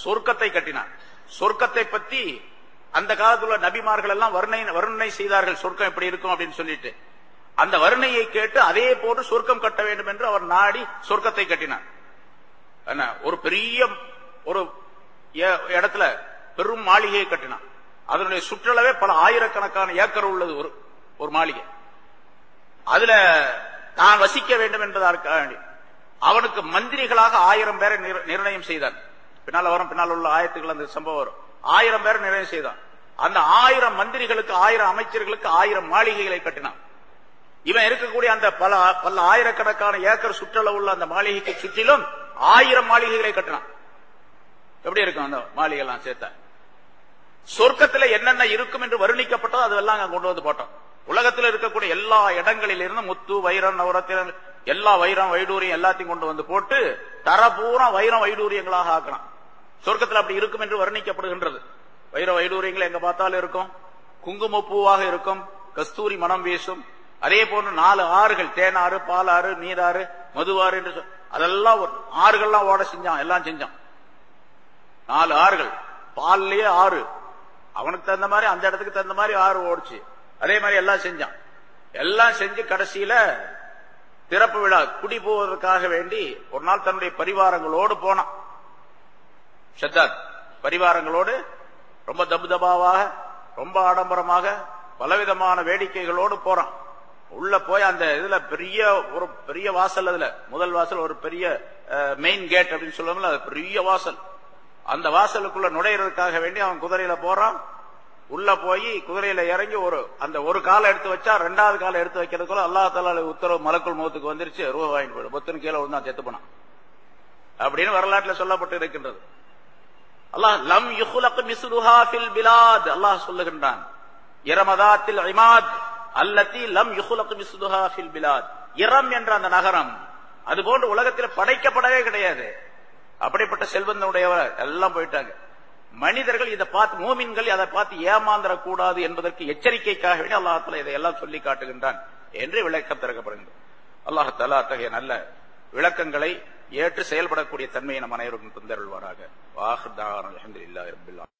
சொர்க்கத்தை கட்டினான். சொர்க்கத்தை பத்தி அந்த காலத்துல நபிமார்கள் எல்லாம் வர்ணனை செய்தார்கள், சொர்க்கம் எப்படி இருக்கும் அப்படின்னு சொல்லிட்டு. அந்த வர்ணையை கேட்டு அதே போன்று சொர்க்கம் கட்ட வேண்டும் என்று அவர் நாடி சொர்க்கத்தை கட்டினார். ஒரு பெரிய ஒரு இடத்துல பெரும் மாளிகையை கட்டினான். அதனுடைய சுற்றளவே பல ஆயிரக்கணக்கான ஏக்கர் உள்ளது ஒரு மாளிகை. அதுல தான் வசிக்க வேண்டும் என்பதற்காக அவனுக்கு மந்திரிகளாக 1000 பேரை நிர்ணயம் செய்தான். பின்னால் உள்ள ஆயத்துக்கள் அந்த சம்பவம் வரும். 1000 பேரை நிர்ணயம் செய்தான். அந்த 1000 மந்திரிகளுக்கு, 1000 அமைச்சர்களுக்கு 1000 மாளிகைகளை கட்டினான். இவன் இருக்கக்கூடிய அந்த பல ஆயிரக்கணக்கான ஏக்கர் சுற்றளவு உள்ள அந்த மாளிகைக்கு சுற்றிலும் 1000 மாளிகைகளை கட்டினான். எப்படி இருக்கும் அந்த மாளிகை எல்லாம் சேர்த்த? சொர்க்கத்தில் என்னென்ன இருக்கும் என்று வர்ணிக்கப்பட்டோ அதெல்லாம் அங்க கொண்டு வந்து போட்டோம். உலகத்தில் இருக்கக்கூடிய எல்லா இடங்களிலிருந்து முத்து, வைரம், நவரத்தினம், எல்லா வைரம் வைடூரியம் எல்லாத்தையும் கொண்டு வந்து போட்டு தரபூரா வைரம் வைடூரியங்களாக ஆக்கலாம். சொர்க்கத்தில் அப்படி இருக்கும் என்று வர்ணிக்கப்படுகின்றது. வைர வைடூரியங்கள் எங்க பார்த்தாலும் இருக்கும். குங்குமப்பூவாக இருக்கும், கஸ்தூரி மனம் வீசும். அதே போன்று 4 ஆறுகள், தேனாறு, பாலாறு, நீராறு, மதுவாறு என்று அதெல்லாம் ஆறுகள்லாம் ஓட செஞ்சான், எல்லாம் செஞ்சான். 4 ஆறுகள், பால்லயே 6, அவனுக்கு தகுந்த மாதிரி அந்த இடத்துக்கு தகுந்த மாதிரி 6 ஓடிச்சு. அதே மாதிரி எல்லாம் செஞ்சான். எல்லாம் செஞ்சு கடைசியில திறப்பு விழா குடி போவதற்காக வேண்டி ஒரு நாள் தன்னுடைய பரிவாரங்களோடு போனான். ஷத்தாத் பரிவாரங்களோடு ரொம்ப தபுதபாவாக, ரொம்ப ஆடம்பரமாக, பலவிதமான வேடிக்கைகளோடு போறான். உள்ள போய் அந்த இதுல ஒரு பெரிய வாசல், அதுல முதல் வாசல் ஒரு பெரிய மெயின் கேட் அப்படின்னு சொல்லுவோம்ல, அது பெரிய வாசல். அந்த வாசலுக்குள்ள நுழையிறதுக்காக வேண்டி அவன் குதிரையில போறான். உள்ள போய் குதிரையில இறங்கி அந்த ஒரு காலை எடுத்து வச்சா 2வது காலை எடுத்து வைக்கிறதுக்குள்ள அல்லாஹ் தஆலா உத்தரவு, மலக்குள் மௌத்துக்கு வந்துருச்சு, ரூஹ் வாங்கிட்டு போயிடும், பொத்துன்னு கீழே விழுந்தான், செத்து போனான் அப்படின்னு வரலாற்றில் சொல்லப்பட்டு இருக்கின்றது. அல்லாஹ் லம் யுஹ்லக் மிஸ்லுஹா ஃபில் பிலாத், அல்லாஹ் சொல்லுகின்றான், இரமதாத்தில் இமாத் அல்லதி லம் யுஹ்லக் மிஸ்லுஹா ஃபில் பிலாத். இரம் என்ற அந்த நகரம் அதுபோன்று உலகத்தில் படைக்கப்படவே கிடையாது. அப்படிப்பட்ட செல்வந்தனுடையவர் எல்லாம் போயிட்டாங்க. மனிதர்கள் இதை பார்த்து, மூமின்கள் அதை பார்த்து ஏமாந்துடக்கூடாது என்பதற்கு எச்சரிக்கைக்காக வேண்டி அல்லாஹ் தஆலா இதையெல்லாம் சொல்லி காட்டுகின்றான் என்று விளக்கம் திறக்கப்படுகின்றது. அல்லாஹ் தஆலா அத்தகைய நல்ல விளக்கங்களை ஏற்று செயல்படக்கூடிய தன்மையை நம் அனைவருக்கும் தந்தருள்வாராக. வாஹிர் தஅவானா அல்ஹம்துலில்லாஹி ரப்பில் ஆலமீன்.